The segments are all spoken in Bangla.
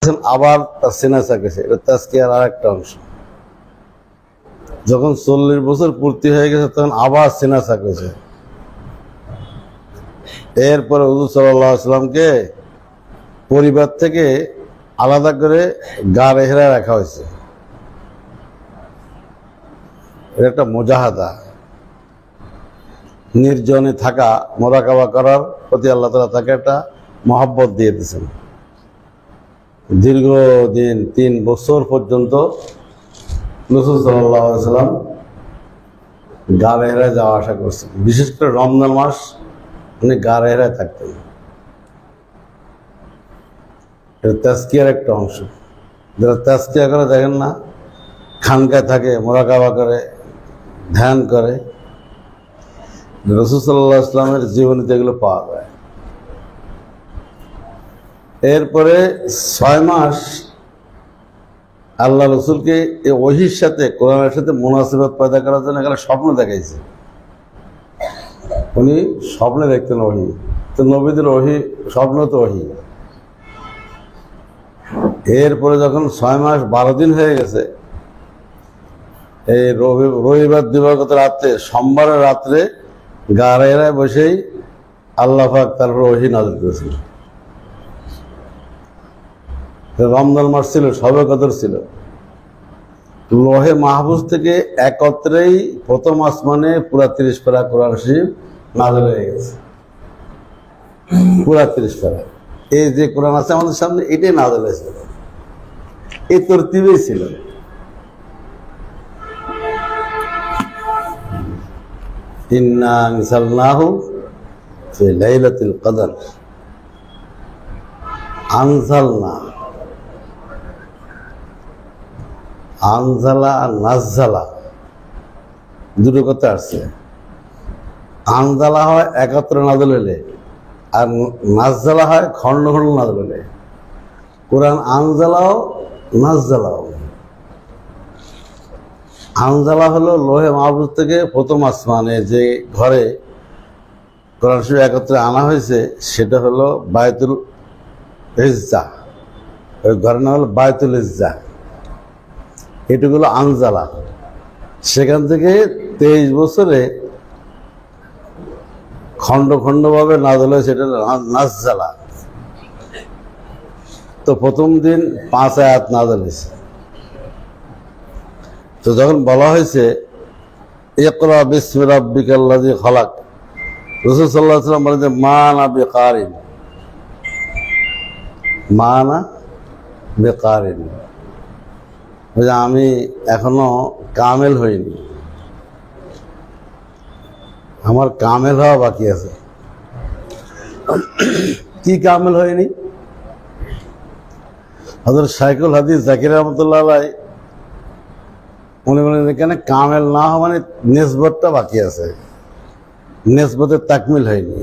আবার তার সিনা চাকেছে, এটা তাজকিয়ার আর একটা অংশ। যখন 40 বছর পূর্তি হয়ে গেছে তখন আবার সিনা চাকেছে। এরপরে হুজুর সাল্লাল্লাহু আলাইহি ওয়াসাল্লামকে পরিবার থেকে আলাদা করে গা রেহরা রাখা হয়েছে। এটা একটা মুজাহাদা, নির্জনে থাকা, মোরাকাবা করার প্রতি আল্লাহ তাআলা তাকে একটা মহব্বত দিয়ে দিয়েছেন। দীর্ঘদিন 3 বছর পর্যন্ত রাসূল সাল্লাল্লাহু আলাইহি ওয়াসাল্লাম গা রেহরায় যাওয়া আসা করছেন। বিশেষ করে রমজান মাস উনি গা রেহরায় থাকতেন। এটা তাজকিয়ার একটা অংশ। যারা তাজকিয়া করে দেখেন না, খানকায় থাকে, মোরাকাবা করে, ধ্যান করে, রাসূল সাল্লাল্লাহু আলাইহি ওয়াসাল্লামের জীবনীতে এগুলো পাওয়া যায়। এরপরে 6 মাস আল্লাহ রসুলকে এই ওহীর সাথে, কোরআনের সাথে মুনাসিবত পয়দা করার জন্য এখানে স্বপ্ন দেখাইছে। উনি স্বপ্নে দেখতেন ওহী, তো নবীদের ওহী স্বপ্ন তো ওহী। এরপরে যখন 6 মাস 12 দিন হয়ে গেছে, এই রবিবার দিবাগত রাত্রে, সোমবারের রাত্রে গা রেহরায় বসেই আল্লাহ পাক তার ওহী নাযিল করেছিল। রমজান মাস ছিল, শবে কদর ছিল। লোহে মাহফুজ থেকে একত্রেই প্রথম আসমানে পুরা 30 পারা কোরআন শরীফ নাযিল হয়ে গেছে। পুরা 30 পারা এই যে কোরআন আছে আমাদের সামনে, এটাই নাযিল হয়েছিল, এই তরতিবেই ছিল। ইন্না আনজালনাহু ফি লাইলাতুল কদর। আনজালনা, আনজালা আর নাজ্জালা দুটো কথা আসছে। আনজালা হয় একত্র নাযিল হলে, আর নাজ্জালা হয় খণ্ড খণ্ড নাযিল হলে। কোরআন আনজালাও নাজ্জালাও। আনজালা হলো লোহে মাহফুজ থেকে প্রথম আসমানে যে ঘরে কোরআন শরীফ একত্রে আনা হয়েছে, সেটা হলো বায়তুল ইজ্জা। ওই ঘরের নাম হলো বায়তুল ইজ্জা। এটুকু হলো আনজালা। সেখান থেকে 23 বছরে খণ্ড খণ্ডভাবে নাযিল হয়েছে, এটা নাজ্জালা। তো প্রথম দিন 5 আয়াত নাযিল হয়েছে। তো যখন বলা হয়েছে ইকরা বিসমি রাব্বিকাল্লাযী খালাক, রাসূল সাল্লাল্লাহু আলাইহি ওয়াসাল্লাম বলেন যে মা না বিকারিন, মা না বিকারিন, আমি এখনো কামেল হইনি, আমার কামেল হওয়া বাকি আছে। কি কামেল হয়নি? হযরত শাইখুল হাদিস জাকির রহমাতুল্লাহ আলাইহি উনি বলেন এখানে কামেল না হওয়া মানে নিসবতটা বাকি আছে, নিসবতের তাকমিল হয়নি।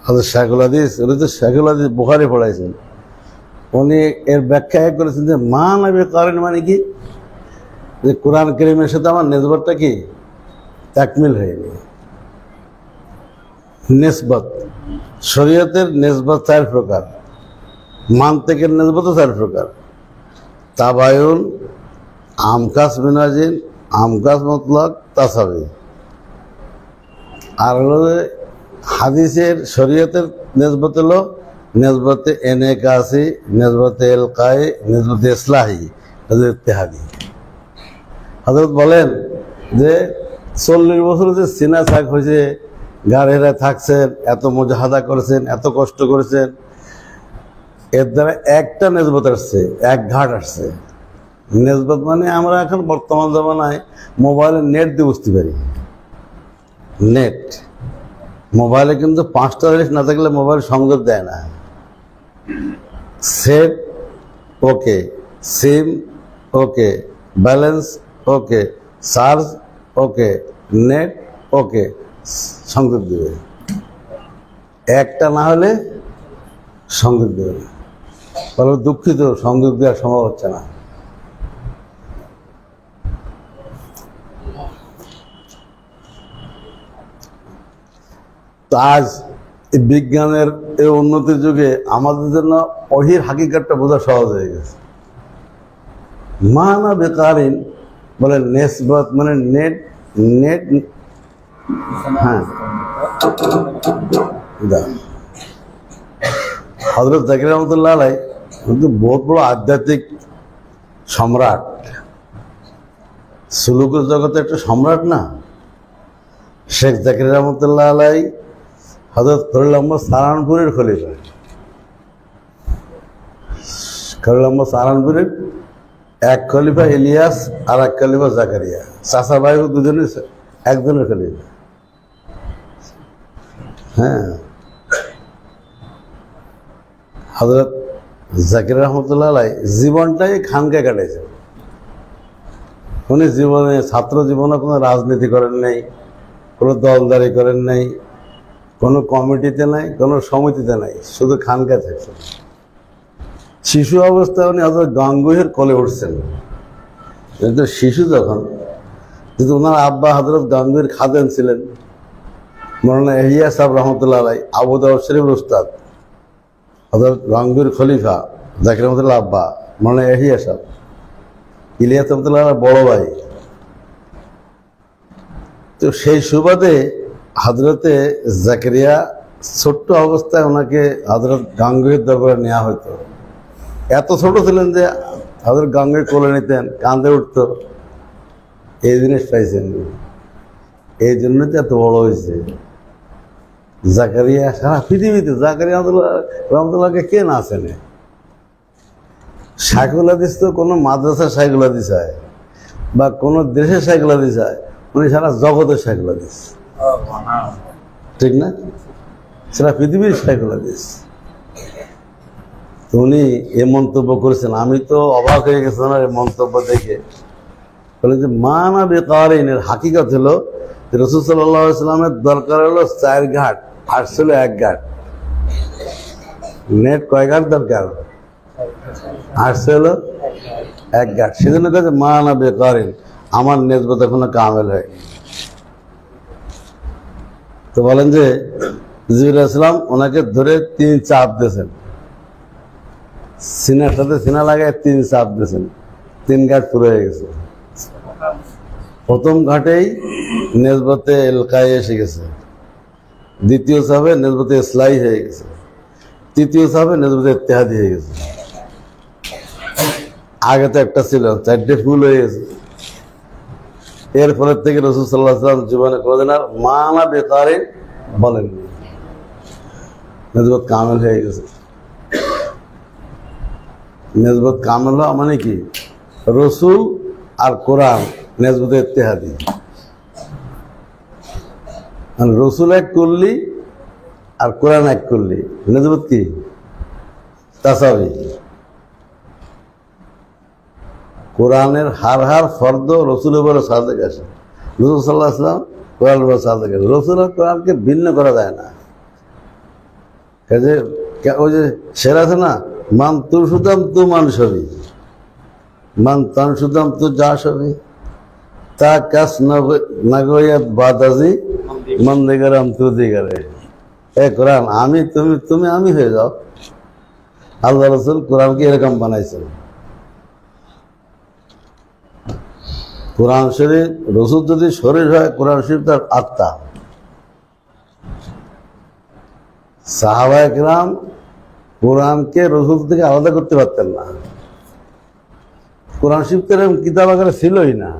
হযরত শাইখুল হাদিস, উনি তো শাইখুল হাদিস বুখারী পড়াইছেন, উনি এর ব্যাখ্যা করেছেন যে মা নবী কারেন মানে কি, যে কোরআন কারীমের সাথে আমার নিসবতটা কি তাকমিল হয়নি। নিসবত, শরীয়তের নিসবত 4 প্রকার, মানতিকের নিসবতও 4 প্রকার। তাবায়ুন, আমকাস মিনাজিন, আমকাস মুতলাক, তাসাবি। আর হলো হাদিসের শরীয়তের নিসবত হলো নিসবতে এনেকাসি, নিসবতে এলকাই, নিসবতে ইসলাহি, ইত্তেহাদি। হযরত বলেন যে 40 বছর যে সিনা ছাক হয়েছে, গা রেহরায় থাকছেন, এত মুজাহাদা করেছেন, এত কষ্ট করেছেন, এর দ্বারা একটা নিসবত আসছে, এক ঘাট আসছে। নিসবত মানে আমরা এখন বর্তমান জামানায় মোবাইলে নেট দিয়ে বুঝতে পারি। নেট, মোবাইলে কিন্তু 5টা জিনিস না থাকলে মোবাইল সংযোগ দেয় না। সেট ওকে, সিম ওকে, ব্যালেন্স ওকে, চার্জ ওকে, নেট ওকে, সংযোগ দেবে। একটা না হলে সংযোগ দেবে না। বলো দুঃখিত, সংযোগ দেওয়া সম্ভব হচ্ছে না। তো আজ এই বিজ্ঞানের এই উন্নতির যুগে আমাদের জন্য ওহির হাকিকতটা বোঝা সহজ হয়ে গেছে। মানা বেকারিন বলে নেসবত মানে নেট নেট হ্যাঁ হযরত জাকির রহমতুল্লাহ আলাইহি কিন্তু বহুত বড় আধ্যাত্মিক সম্রাট, সুলুকের জগতে একটা সম্রাট না। শেখ জাকির রহমতুল্লাহ আলাইহি হযরত খলিল আহমদ সাহারানপুরের খলিফা, খলিল আহমদ সাহারানপুরের এক খলিফা ইলিয়াস আর এক খলিফা জাকারিয়া, চাচা ভাই দুজনের একজনের খলিফা। হ্যাঁ, হযরত জাকির রহমতুল্লাহ আলাইহি জীবনটাই খানকে কাটাইছে। উনি জীবনে ছাত্র জীবনে কোনো রাজনীতি করেন নাই, কোনো দলদারি করেন নাই, কোনো কমিটিতে নাই, কোনো সমিতিতে নাই, শুধু খানকা থাকছেন। শিশু অবস্থায় উনি হযরত গাঙ্গুহির কোলে উঠছেন। কিন্তু শিশু যখন, কিন্তু ওনার আব্বা হযরত গাঙ্গুহির খাদেম ছিলেন মৌলানা ইহইয়া সাহেব রহমতুল্লাহ আলাইহি, আবু দাউদ শরীফের উস্তাদ, হযরত গাঙ্গুহির খলিফা জাকির রহমতুল্লাহ আব্বা মৌলানা ইহইয়া সাহেব, ইলিয়াস রহমতুল্লাহ বড় ভাই। তো সেই সুবাদে হযরতে জাকারিয়া ছোট্ট অবস্থায় ওনাকে হযরত গাঙ্গুহির দরবারে নেওয়া হতো। এত ছোট ছিলেন যে হযরত গাঙ্গুহি কোলে নিতেন, কাঁদে উঠত। এই জিনিস পাইছেন, এই জন্য তো এত বড় হয়েছে। জাকারিয়া সারা পৃথিবীতে জাকারিয়া রহমতুল্লাহকে কে না চেনে? শাইখুল হাদিস তো কোনো মাদ্রাসার শাইখুল হাদিস হয় বা কোনো দেশের শাইখুল হাদিস হয়, উনি সারা জগতের শাইখুল হাদিস, ঠিক না? সারা পৃথিবীর শাইখুল হাদিস। উনি এ মন্তব্য করেছেন, আমি তো অবাক হয়ে গেছি ওনার এই মন্তব্য দেখে। বলে যে মানা বেকারিন এর হাকিকত হলো রাসূল সাল্লাল্লাহু আলাইহি ওয়াসাল্লামের দরকার হলো 4 ঘাট, আসছিল 1 ঘাট। নেট কয় ঘাট দরকার? আসছিল 1 ঘাট। সেজন্য কাছে মানা বেকারিন, আমার নেসবত এখনো কামেল হয়নি। তো বলেন যে জিবরাইল আলাইহিস সালাম ওনাকে ধরে 3 চাপ দিয়েছেন, সিনার সাথে সিনা লাগায় 3 চাপ দিয়েছেন, 3 ঘাট পুরো হয়ে গেছে। প্রথম ঘাটেই নেসবতে এলকাই এসে গেছে, দ্বিতীয় চাপে নেসবতে ইসলাই হয়ে গেছে, তৃতীয় চাপে নেসবতে ইত্তেহাদি হয়ে গেছে। আগে তো একটা ছিল, 4টে ফুল হয়ে গেছে। এরপরের থেকে রাসূল সাল্লাল্লাহু আলাইহি ওয়াসাল্লাম জীবনে কোনদিন আর মানা বেকারিন বলেননি, নেসবত কামেল হয়ে গেছে। নেসবত কামেল হওয়া মানে কি? রসুল আর কোরআন নেসবতে ইত্তেহাদি, মানে রসুল এক করলি আর কোরআন এক করলি, নেসবত কি? তাসাবি। কোরআনের হার ফর্দ রসুলের উপরে সাদেক আসে, রাসূল সাল্লাল্লাহু আলাইহি ওয়াসাল্লাম কোরআনের উপরে সাদেক আসে। রসুল আর কোরআনকে ভিন্ন করা যায় না। কাজে ওই যে শের আছে না, মান তুর সুদাম তু মান সবই, মান তান সুদাম তু যা সবই, তা কাস নাগরিয়াত বাদাজি মান দিগারাম তু দিগারে। এ কোরআন আমি, তুমি তুমি আমি হয়ে যাও। আল্লাহ রাসূল কোরআনকে এরকম বানাইছেন। কোরআন শরীফ, রসুল যদি শরীর হয়, কোরআন শরীফ তার আত্মা। সাহাবায়ে কেরাম কোরআনকে রসুল থেকে আলাদা করতে পারতেন না। কোরআন শরীফ তো এরকম কিতাব আকারে ছিলই না।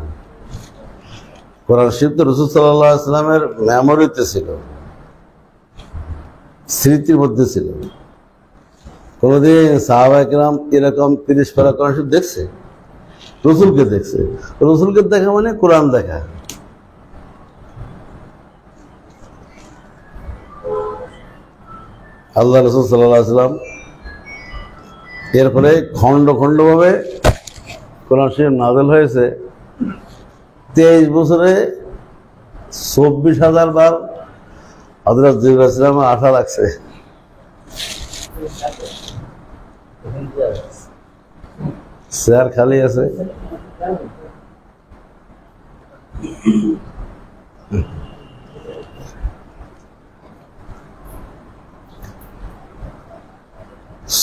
কোরআন শরীফ তো রাসূল সাল্লাল্লাহু আলাইহি ওয়াসাল্লামের মেমোরিতে ছিল, স্মৃতির মধ্যে ছিল। কোনদিন সাহাবায়ে কেরাম এরকম 30 পারা কোরআন শরীফ দেখছে? রসুলকে দেখছে। রসুলকে দেখা মানে কোরআন দেখা। আল্লাহ রাসূল সাল্লাল্লাহু আলাইহি ওয়াসাল্লাম এরপরে খণ্ড খণ্ডভাবে কোরআন শরীফ নাযিল হয়েছে। 23 বছরে 24,000 বার হযরত জিবরাইল আলাইহিস সালাম আশা লাগছে। চেয়ার খালি আছে।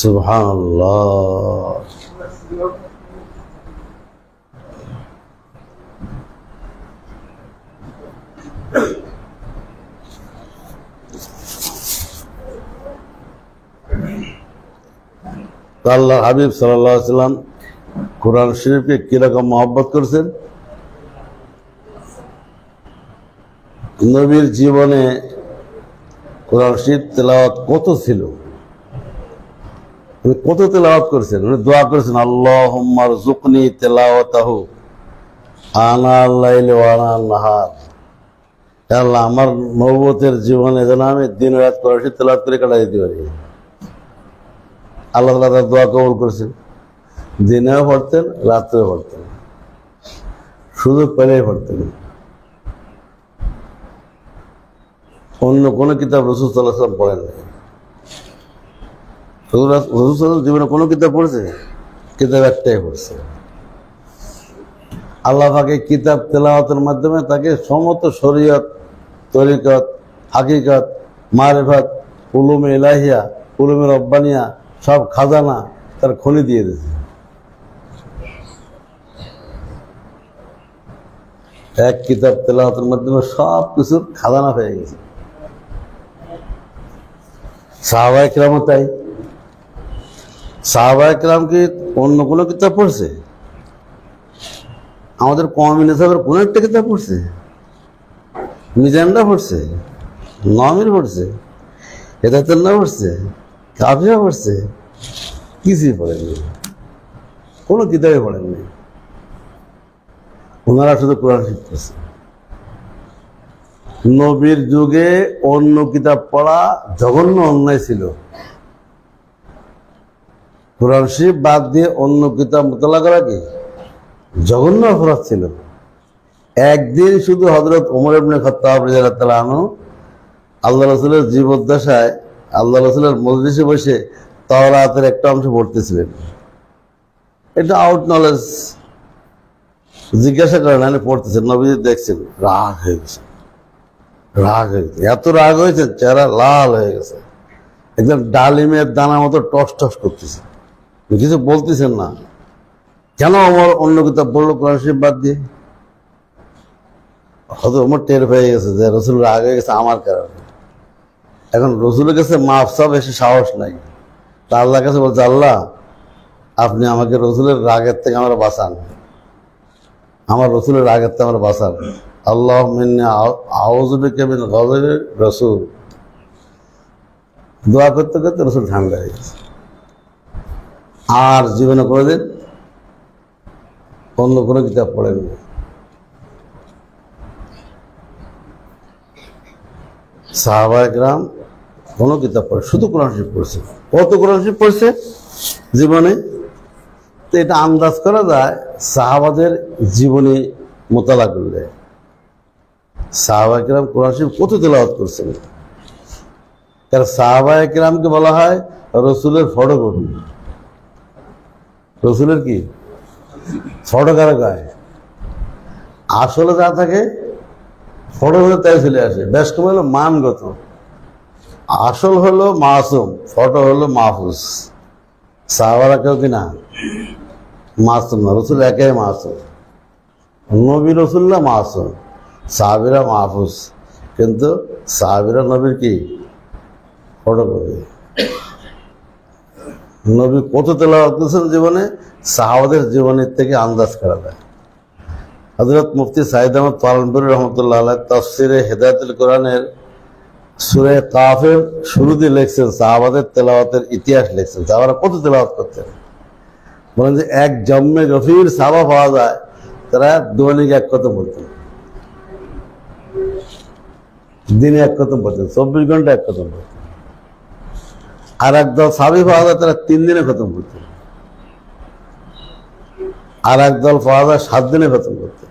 সুবহানাল্লাহ। আল্লাহ হাবিব সাল্লাল্লাহু আলাইহি ওয়াসাল্লাম কোরআন শরীফকে কিরকম মহব্বত করছেন। নবীর জীবনে কোরআন শরীফ তেলাওয়াত কত ছিল, কত তেলাওয়াত করেছেন। উনি দোয়া করেছেন, আল্লাহুম্মা রযুকনি তেলাওয়াতাহু আনাল লাইলি ওয়া আনান নাহার। আল্লাহ, আমার নবুয়তের জীবনে যেন আমি দিন রাত কোরআন শরীফ তেলাওয়াত করে কাটাই দিতে পারি। আল্লাহ তাআলা তার দোয়া কবুল করেছেন। দিনেও পড়তেন, রাত্রেও পড়তেন, সুযোগ পেলেই পড়তেন। অন্য কোনো কিতাব রাসূল সাল্লাল্লাহু আলাইহি ওয়াসাল্লাম পড়েন নাই। রাসূল সাল্লাল্লাহু আলাইহি ওয়াসাল্লাম জীবনে কোনো কিতাব পড়েছে? কিতাব একটাই পড়ছে। আল্লাহ পাকে কিতাব তেলাওয়াতের মাধ্যমে তাকে সমস্ত শরীয়ত, তরিকত, হাকিকত, মারিফাত, উলুমে ইলাহিয়া, উলুমে রব্বানিয়া সব খাজানা তার খনি দিয়ে দিয়েছে। এক কিতাব তেলাওয়াতের মাধ্যমে সব কিছুর খাজানা পেয়ে গেছে। সাহাবায়ে কেরামও তাই। সাহাবায়ে কেরাম কি অন্য কোনো কিতাব পড়ছে? আমাদের কওমি সাহেবের কোন একটা কিতাব পড়ছে? মিজানটা পড়ছে, নমির পড়ছে, হেদায়েতুন্নাহ পড়ছে, কাফিয়া পড়ছে? কিছুই পড়েননি, কোনো কিতাবে পড়েননি। ওনারা শুধু কোরআন শরীফ পড়ছে। নবীর যুগে অন্য কিতাব পড়া জঘন্য অন্যায় ছিল। কোরআন শরীফ বাদ দিয়ে অন্য কিতাব মোতালা করা কি জঘন্য অপরাধ ছিল। একদিন শুধু হযরত ওমর ইবনে খাত্তাব রাদিয়াল্লাহু তাআলা আনহু আল্লাহ রাসূলের জীবদ্দশায় আল্লাহ রাসূলের মজলিসে বসে তাওরাতের একটা অংশ পড়তেছিলেন। এটা আউট নলেজ, জিজ্ঞাসা করেন, আমি পড়তেছেন, নবীজি দেখছেন, রাগ হয়ে গেছে। এত রাগ হয়েছে, চেহারা লাল হয়ে গেছে, একদম ডালিমের দানা মতো টস টস করতেছে। কিছু বলতেছেন না। কেন আমার অন্য কিতাব পড়লো কোরআন শরীফ বাদ দিয়ে? হয়তো আমার টের পেয়ে গেছে যে রসুল রাগ হয়ে গেছে আমার কারণে। এখন রসুলের কাছে মাফ চাপ এসে সাহস নাই। তা আল্লাহর কাছে বলছে, আল্লাহ আপনি আমাকে রসুলের রাগের থেকে আমরা বাঁচান, আমার রসুলের রাগের থেকে আমরা বাঁচান। আল্লাহ মিন্নি আউযু বিকা মিন গাযবির রাসূল। দোয়া করতে করতে রসুল ঠান্ডা হয়ে গেছে। আর জীবনে কোনোদিন অন্য কোনো কিতাব পড়েননি। সাহাবায়ে কেরাম কোনো কিতাব পড়ে, শুধু কোরআন শরীফ পড়ছে। কত কোরআন শরীফ পড়ছে জীবনে? তো এটা আন্দাজ করা যায় সাহাবাদের জীবনী মোতালা করলে। সাহাবায়ে কেরাম কোরআন শরীফ কত তেলাওয়াত করছেন। কারণ সাহাবায়ে কেরামকে বলা হয় রসুলের ফটোকপি। রসুলের কি ফটো কারা গায়? আসলে যা থাকে ফটো হলে তাই চলে আসে। বেশ কম হলো মানগত, আসল হলো মাসুম, ফটো হলো মাহফুজ। সাহাবারা কেউ কিনা মাসুম না, রসুল একাই মাসুম। নবী রসুল্লাহ মাসুম, সাহাবীরা মাহফুজ। কিন্তু সাহাবীরা নবীর কি ফটোকপি। নবী কত তেলাওয়াত করেছেন জীবনে, সাহাবাদের জীবনের থেকে আন্দাজ করা যায়। হযরত মুফতি সাইদ আহমদ পালনপুরি রহমতুল্লাহ আলাইহি তাফসিরে হেদায়েতুল কোরআনের সূরা কাফের শুরুতে লিখছেন সাহাবাদের তেলাওয়াতের ইতিহাস লিখছেন। সাহাবারা কত তেলাওয়াত করতেন। বলেন যে এক জম্মে গফির সাহাবা পাওয়া যায়, তারা দৈনিক এক খতম পড়তেন, দিনে এক খতম পড়তেন, 24 ঘন্টা এক খতম পড়তেন। আর একদল সাহাবী পাওয়া যায়, তারা 3 দিনে খতম করতেন। আর একদল পাওয়া যায় 7 দিনে খতম করতেন।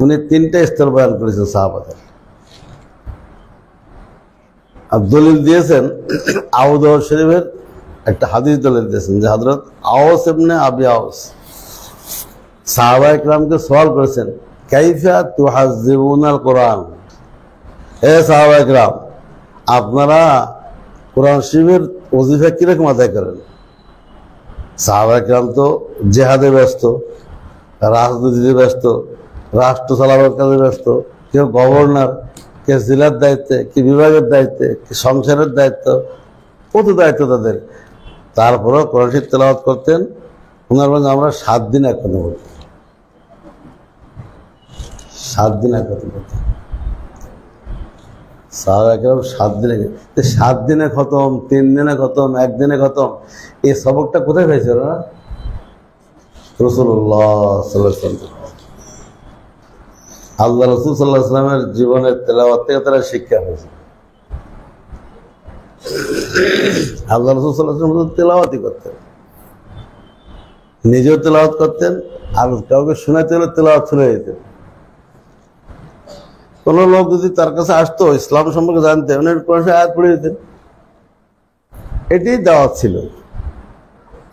উনি 3টে স্তর বয়ান করেছেন সাহাবাদের। আর দলিল দিয়েছেন আবু দাউদ শরীফের একটা হাদিস দলিল দিয়েছেন যে হযরত আওস ইবনে আবি আওস সাহাবায়ে কেরামকে সওয়াল করেছেন, কাইফা তুহাজ্জিবুনাল কোরআন। হে সাহাবায়ে কেরাম, আপনারা কোরআন শরীফের ওজিফা কিরকম আদায় করেন? সাহাবায়ে কেরাম তো জেহাদে ব্যস্ত, রাজনীতিতে ব্যস্ত, রাষ্ট্র চালানোর কাজে ব্যস্ত, কেউ গভর্নর, কে জেলার দায়িত্বে, কি বিভাগের দায়িত্বে, কি সংসারের দায়িত্ব, কত দায়িত্ব তাদের। তারপরেও কোরআন শরীফ তেলাওয়াত করতেন। ওনার মধ্যে আমরা 7 দিন একত্র করতাম, 7 দিন একত্র করতাম। সাহাবায়ে কেরাম 7 দিনে, 7 দিনে খতম, 3 দিনে খতম, 1 দিনে খতম, এই সবকটা কোথায় পেয়েছে ওরা? রাসূলুল্লাহ সাল্লাল্লাহু আলাইহি ওয়াসাল্লাম, আল্লাহ রাসূল সাল্লাল্লাহু আলাইহি ওয়াসাল্লামের জীবনের তেলাওয়াত থেকে তারা শিক্ষা হয়েছে। আল্লাহ রাসূল সাল্লাল্লাহু আলাইহি ওয়াসাল্লাম তেলাওয়াতই করতেন, নিজেও তেলাওয়াত করতেন, আর কাউকে শোনাতে হলে তেলাওয়াত শুনে যেতেন। কোন লোক যদি তার কাছে আসতো ইসলাম সম্পর্কে জানতে, উনি কোরআন আয়াত পড়ে দিতেন। এটাই দাওয়াত ছিল।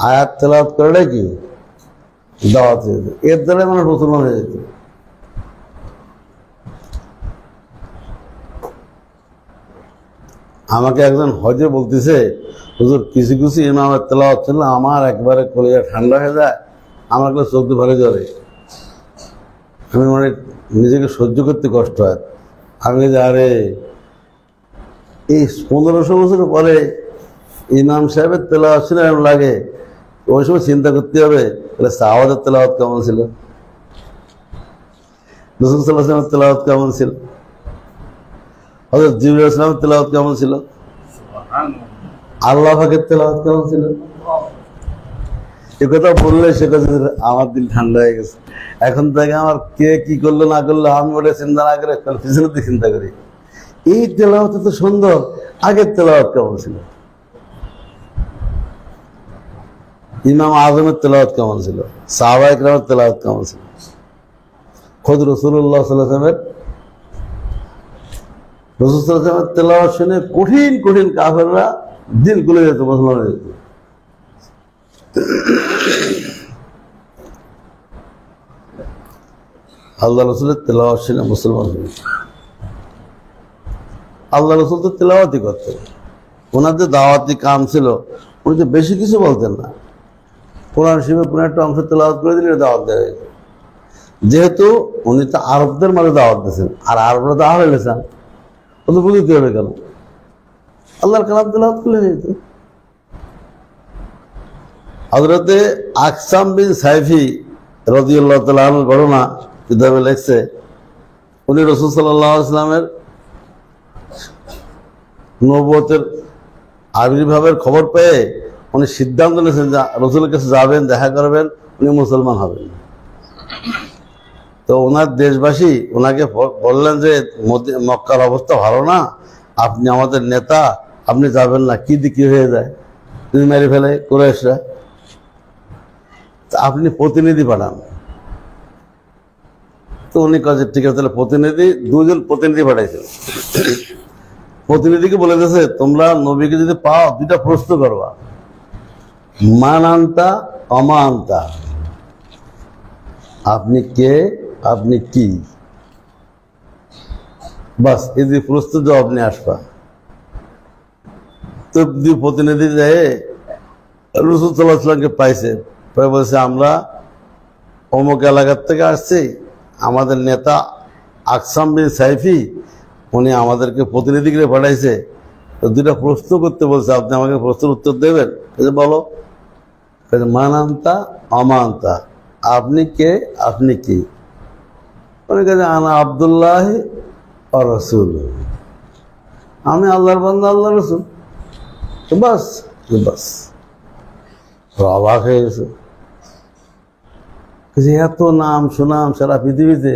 আয়াত তেলাওয়াত করাটাই কি দাওয়াত হয়ে যেত। এর দ্বারা মানুষ মুসলমান হয়ে যেত। আমাকে একজন হজে বলতেছে, হুজুর কিছু কিছু ইমামের তেলাওয়াত ছিল আমার একবারে কলিজা ঠান্ডা হয়ে যায়, আমার একবার চোখ দিয়ে ভরে জ্বরে, আমি মানে নিজেকে সহ্য করতে কষ্ট হয়। আমি যে আরে এই 1500 বছর পরে ইমাম সাহেবের তেলাওয়াত শুনে এরকম লাগে, ওই সময় চিন্তা করতে হবে তাহলে সাহাবাদের তেলাওয়াত কেমন ছিল, রাসূল সাল্লাল্লাহু আলাইহি ওয়াসাল্লামের তেলাওয়াত কেমন ছিল, হযরত জিবরীল আলাইহিস সালামের তেলাওয়াত কেমন ছিল, আল্লাহ পাকের তেলাওয়াত কেমন ছিল। এ কথা বললে সে কথা আমার দিল ঠান্ডা হয়ে গেছে। এখন থেকে আমার কে কি করলো না করলো আমি ওটা চিন্তা না করে পিছনের দিকে চিন্তা করি। এই তেলাওয়াত তো সুন্দর, আগের তেলাওয়াত কেমন ছিল, ইমাম আজমের তেলাওয়াত কেমন ছিল, সাহাবায়ে কেরামের তেলাওয়াত কেমন ছিল, খোদ রাসূলুল্লাহ সাল্লাল্লাহু আলাইহি ওয়াসাল্লামের তেলাওয়াত শুনে কঠিন কঠিন কাফেররা দিল গলে যেত, মুসলমান হয়ে যেত। আল্লাহ রসুলের তেলাওয়াত শুনে মুসলমান হয়ে যেত। আল্লাহ রসুল তো তেলাওয়াতই করতেন, ওনাদের দাওয়াতি কাম ছিল, উনি তো বেশি কিছু বলতেন না। কোরআন শরীফের কোনো একটা অংশ তেলাওয়াত করে দিলে দাওয়াত দেওয়া যেত। যেহেতু উনি তো আরবদের মাঝে দাওয়াত দিয়েছেন, আর আরবরা তো আহলে লিসান, ও তো বুঝতে হবে কেন, আল্লাহর কালাম তেলাওয়াত করলে হয়ে যেত। হযরতে আকসাম বিন সাইফি রাদিয়াল্লাহু তাআলা আনহুর ঘটনা কিতাবে লেখছে, উনি রাসূল সাল্লাল্লাহু আলাইহি ওয়াসাল্লামের নবুয়তের আবির্ভাবের খবর পেয়ে উনি সিদ্ধান্ত নিয়েছেন যে রাসূলের কাছে যাবেন, দেখা করবেন, উনি মুসলমান হবেন। তো ওনার দেশবাসী ওনাকে বললেন যে মক্কার অবস্থা ভালো না, আপনি আমাদের নেতা, আপনি যাবেন না, কি দিকে হয়ে যায়, তুমি মেরে ফেলে কুরাইশরা, আপনি প্রতিনিধি পাঠান। তো উনি কাজে ঠিক আছে, তাহলে প্রতিনিধি, 2 জন প্রতিনিধি পাঠাইছিল। প্রতিনিধিকে বলে দিয়েছে তোমরা নবীকে যদি পাও 2টা প্রশ্ন করবা, মান আনতা অমা আনতা, আপনি কে, আপনি কি, বাস এই 2 প্রশ্ন জবাব নিয়ে আসবা। তো 2 প্রতিনিধি যায় রাসূল সাল্লাল্লাহু আলাইহি ওয়াসাল্লামকে পাইছে, বলছে আমরা অমুক এলাকার থেকে আসছি, আমাদের নেতা আকসাম বিন সাইফি উনি আমাদেরকে প্রতিনিধি করে পাঠাইছে, তো 2টা প্রশ্ন করতে বলছে, আপনি আমাকে প্রশ্নের উত্তর দেবেন। বলো, মানান্তা অমান্তা, আপনি কে, আপনি কি। উনি কাছে আনা আব্দুল্লাহ ওয়া রাসূল, আমি আল্লাহর বান্দা, আল্লাহর রাসূল। বাস বাস, অবাক হয়ে গেছে, এত নাম সুনাম সারা পৃথিবীতে,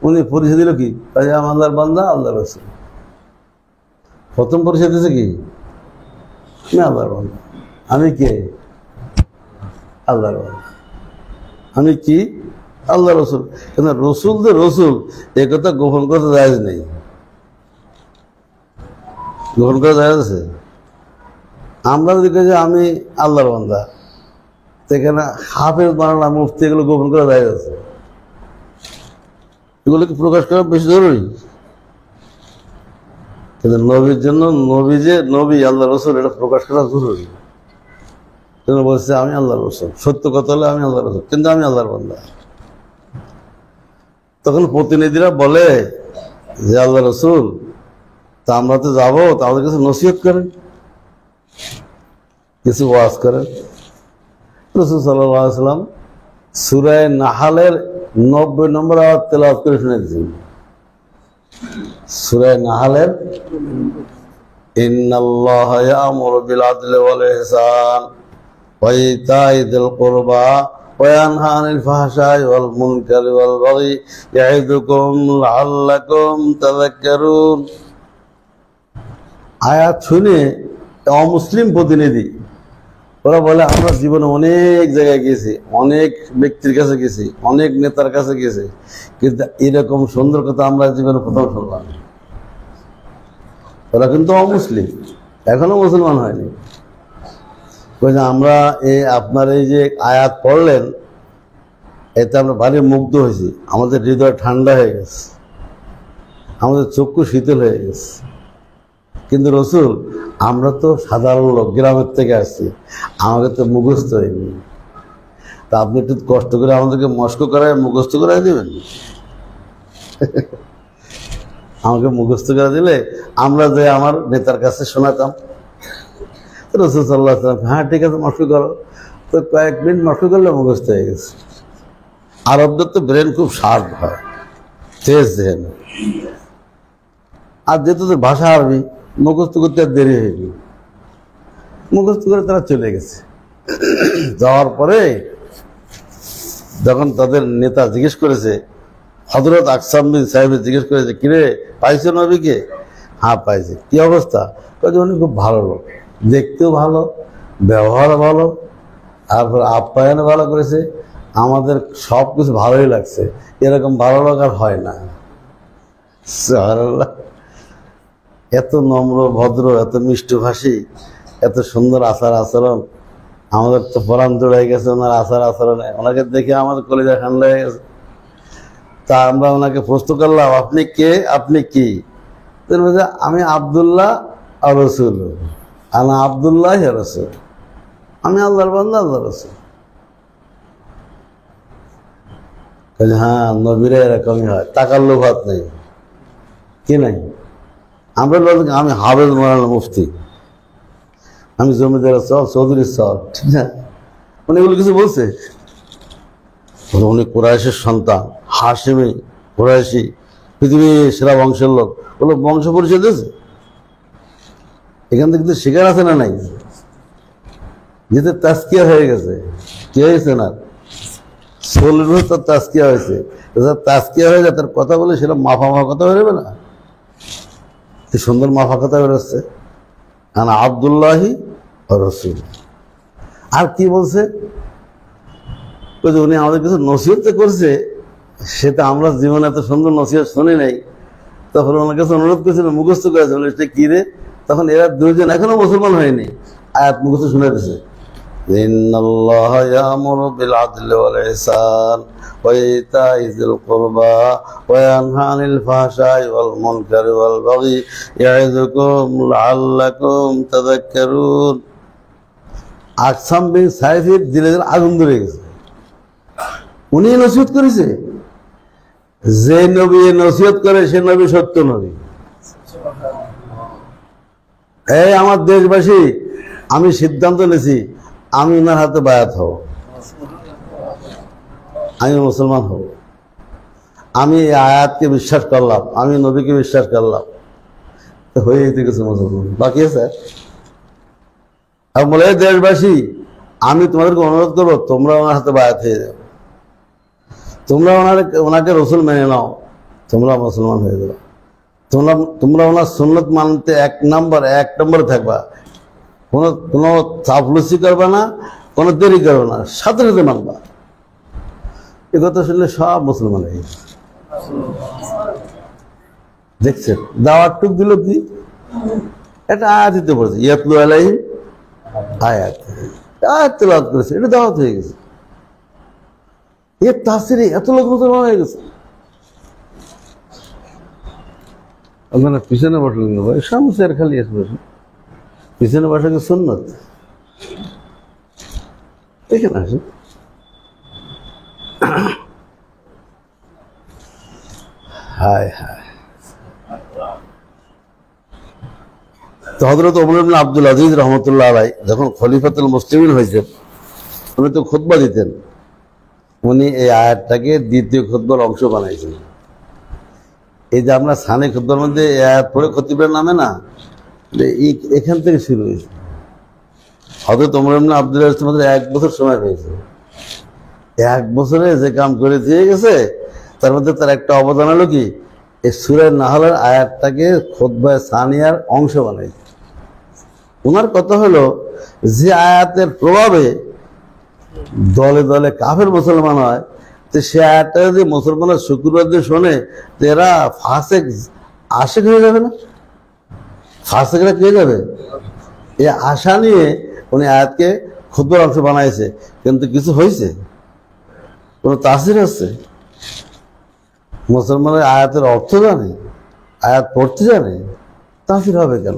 উনি পরিচয় দিল কি, আমি আল্লাহর বান্দা, আল্লাহর রাসূল। প্রথম পরিচয় দিয়েছে কি, আমি আল্লাহর বান্দা। আমি কে, আল্লাহর বান্দা। আমি কি, আল্লাহ রসুল। কিন্তু রসুল যে রসুল এ কথা গোপন করতে জায়েজ নেই, গোপন করা জায়েজ আছে। আমরা যদি কে আমি আল্লাহর বান্দা, সেখানে হাফেজ বানানা মুফতি এগুলো গোপন করা জায়েজ আছে, এগুলোকে প্রকাশ করা বেশি জরুরি। কিন্তু নবীর জন্য নবী যে নবী আল্লাহ রসুল এটা প্রকাশ করা জরুরি। তিনি বলছে আমি আল্লাহর রসুল, সত্য কথা হলে আমি আল্লাহর রসুল, কিন্তু আমি আল্লাহর বান্দা। তখন প্রতিনিধিরা বলে যে আল্লাহ রসুল, তা আমরা তো যাবো, তা আমাদের কিছু নসিহত করেন, কিছু ওয়াজ করেন। রাসূল সাল্লাল্লাহু আলাইহি ওয়াসাল্লাম সূরা নাহলের 90 নম্বর আয়াত তেলাওয়াত করে শুনিয়ে দিয়েছেন। সূরা নাহলের ইন্নাল্লাহা ইয়া'মুরু বিল আদলি ওয়াল ইহসান ওয়া ইতা'i যিল কুরবা ওয়া ইয়ানহা আনিল ফাহশাই ওয়াল মুনকারি ওয়াল বাগই ইয়া'iদুকুম লাআল্লাকুম তাযাক্কারুন। আয়াত শুনে অমুসলিম প্রতিনিধি ওরা বলে আমরা জীবনে অনেক জায়গায় গেছি, অনেক ব্যক্তির কাছে গেছি, অনেক নেতার কাছে গেছি, কিন্তু এরকম সুন্দর কথা আমরা জীবনে প্রথম শুনলাম। ওরা কিন্তু অমুসলিম, এখনো মুসলমান হয়নি। আমরা আপনার এই যে আয়াত পড়লেন, এতে আমরা ভারী মুগ্ধ হয়েছি, আমাদের হৃদয় ঠান্ডা হয়ে গেছে, আমাদের চক্ষু শীতল হয়ে গেছে। কিন্তু রসুল, আমরা তো সাধারণ লোক, গ্রামের থেকে আসছি, আমাকে তো মুখস্থ হয়নি, তা আপনি একটু কষ্ট করে আমাদেরকে মস্ক করায় মুখস্থ করাই দেবেন। আমাকে মুখস্থ করে দিলে আমরা যে আমার নেতার কাছে শোনাতাম। রসুল সাল্লাল্লাহু আলাইহি ওয়াসাল্লাম, হ্যাঁ ঠিক আছে মস্ক করো। তো কয়েক মিনিট মস্ক করলে মুখস্থ হয়ে গেছে। আরবদের তো ব্রেন খুব শার্প হয়, তেজ দেন, আর যেহেতু ভাষা আরবি, মুখস্থ করতে আর দেরি হয়ে গেল। মুখস্থ করে তারা চলে গেছে। যাওয়ার পরে যখন তাদের নেতা জিজ্ঞেস করেছে, হযরত আকসাম বিন সাহেব জিজ্ঞেস করেছে, কিরে পাইছো নবীকে? হ্যাঁ পাইছি। কি অবস্থা? উনি খুব ভালো লোক, দেখতেও ভালো, ব্যবহার ভালো, তারপর আপ্যায়ন ভালো করেছে, আমাদের সব কিছু ভালোই লাগছে, এরকম ভালো লোক আর হয় না। সুবহানাল্লাহ। এত নম্র ভদ্র, এত মিষ্টভাষী, এত সুন্দর আচার আচরণ, আমাদের তো পরাণ জোড়াই গেছে ওনার আচার আচরণে। ওনাকে দেখে আমাদের কলিজা ঠান্ডা হয়ে গেছে। তা আমরা ওনাকে প্রশ্ন করলাম, আপনি কে, আপনি কি? আমি আব্দুল্লাহ আর রসুল, আনা আব্দুল্লাহ রসুল, আমি আল্লাহর বান্দা, আল্লাহ রসুল। হ্যাঁ, নবীরা এরকমই হয়, টাকার লোভাত নেই, কি নাই? আমরা আমি হাফেজ মৌলানা মুফতি, আমি জমিদারের সব, চৌধুরীর সব, ঠিক না? উনি এগুলো কিছু বলছে? উনি কুরাইশের সন্তান, হাশিমি, কুরাইশি, পৃথিবীর সেরা বংশের লোক, ওগুলো বংশ পরিচয় দিয়েছে। এখান থেকে কিন্তু শিকার আছে না নাই? যেতে তাস্কিয়া হয়ে গেছে। কি হয়েছে না? সোলের তার তাস্কিয়া হয়েছে। তাস্কিয়া হয়ে যায়, তার কথা বলে সেটা মাফা কথা বেরোবে না? কি সুন্দর মাফা কথা বেরোচ্ছে, আনা আব্দুল্লাহি রসুল। আর কি বলছে? উনি আমাদের কিছু নসিহত করছে, সেটা আমরা জীবনে এত সুন্দর নসিহত শুনি নাই। তখন ওনার কাছে অনুরোধ করেছিল, মুখস্থ করেছে। বলে এটা কি রে? তখন এরা দুইজন এখনো মুসলমান হয়নি, আয়াত মুখস্থ শুনে দিছে। ইন্নাল্লাহা ইয়া'মুরু বিল আদলি ওয়াল ইহসান ওয়া ইতা'i যিল কুরবা ওয়া ইয়ানহা আনিল ফাহশাই ওয়াল মুনকারি ওয়াল বাগই ইয়া'iযুকুম লাআল্লাকুম তাযাক্কারুন। আকসাম বিন সাইফের দিলে আগুন ধরে গেছে। উনি নসিহত করেছে। যে নবী নসিহত করে সে নবী সত্য নবী। এই আমার দেশবাসী, আমি সিদ্ধান্ত নিয়েছি, আমি ওনার হাতে বায়াত হব, আমি মুসলমান হব। আমি এই আয়াতকে বিশ্বাস করলাম, আমি নবীকে বিশ্বাস করলাম, হয়ে যেতে গেছে মুসলমান। বাকি আছে আর বলে, দেশবাসী আমি তোমাদেরকে অনুরোধ করবো, তোমরা ওনার হাতে বায়াত হয়ে যাও, তোমরা ওনাকে রসুল মেনে নাও, তোমরা মুসলমান হয়ে যাও। তোমরা ওনার সুন্নত মানতে এক নম্বরে থাকবা, কোনো চাপলুসি করবে না, কোনো দেরি করবে না, সাথে সাথে মানবা। এ কথা শুনলে সব মুসলমান হয়ে গেছে। দেখছেন দাওয়াত টুক দিল কি? এটা আয়াত দিতে পড়েছে, ইয়াতলু আলাইহিম আয়াত, আয়াত তেলাওয়াত করেছে, এটা দাওয়াত হয়ে গেছে। এর তাফসীরে এত লোক মুসলমান হয়ে গেছে। আপনারা পিছনে বসলেন না ভাই, সামনে চেয়ার খালি আছে, বসে পিছনে বসা কি সুন্নত? এখানে আসেন। হায় হায়। তো হযরত ওমর ইবনে আব্দুল আজিজ রহমতুল্লাহ আলাইহি যখন খলিফাতুল মুসলিমিন হয়েছেন, উনি তো খুতবা দিতেন, উনি এই আয়াতটাকে দ্বিতীয় খুতবার অংশ বানাইছেন। এই যে আমরা সানি খুতবার মধ্যে এই আয়াত পড়ে খতিবের নামে না, এখান থেকে শুরু হয়েছে। হযরত ওমর ইবনে আব্দুল আজিজ মাত্র 1 বছর সময় পেয়েছে। 1 বছরে যে কাম করে দিয়ে গেছে, তার মধ্যে তার একটা অবদান হলো কি, এই সূরা নাহলের আয়াতটাকে খুতবায়ে সানিয়ার অংশ বানাইছে। ওনার কথা হলো যে আয়াতের প্রভাবে দলে দলে কাফের মুসলমান হয়, তো সে আয়াতটা যদি মুসলমানের শুক্রবার দিয়ে শোনে, তো এরা ফাসেক আশিক হয়ে যাবে না? ফাসেকরা কে যাবে? এই আশা নিয়ে উনি আয়াতকে খুতবার অংশ বানাইছে। কিন্তু কিছু হয়েছে? কোনো তাসির হচ্ছে? মুসলমানের আয়াতের অর্থ জানে, আয়াত পড়তে জানে, তাসির হবে কেন?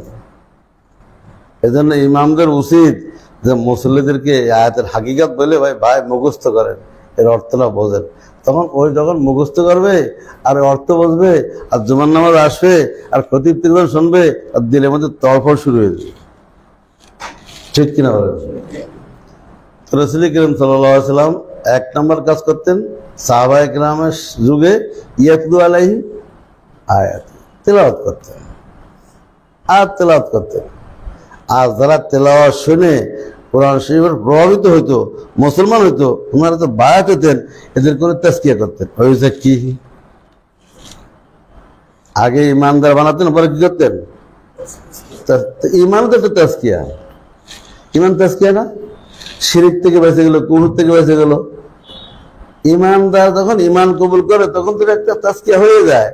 এজন্য ইমামদের উচিত যে মুসল্লিদেরকে আয়াতের হাকিকত বলে ভাই মুখস্থ করেন, এর অর্থটা বোঝেন। তখন ওই যখন মুখস্থ করবে আর অর্থ বুঝবে, আর জুমার নামাজ আসবে, আর খতিব তিনজন শুনবে, আর দিলের মধ্যে তড়ফড় শুরু হয়ে যাবে। ঠিক কিনা বলেন? রাসূল করিম সাল্লাল্লাহু আলাইহি ওয়াসাল্লাম 1 নম্বর কাজ করতেন সাহাবায়ে কেরামের যুগে, ইয়াতলু আলাইহিম আয়াত, তেলাওয়াত করতেন, আর তেলাওয়াত করতেন। আর যারা তেলাওয়াত শুনে কোরআন শরীফের প্রভাবিত হইতো, মুসলমান হইতো, ওনারা তো বায়াত হতেন, এদের করে তাজকিয়া করতেন। হয়েছে কি, আগে ইমানদার বানাতেন, পরে কি করতেন? ইমান তো একটা তাজকিয়া, ইমান তাজকিয়া না? শিরিক থেকে বেঁচে গেল, কুফর থেকে বেঁচে গেল। ইমানদার যখন ইমান কবুল করে, তখন তো একটা তাজকিয়া হয়ে যায়।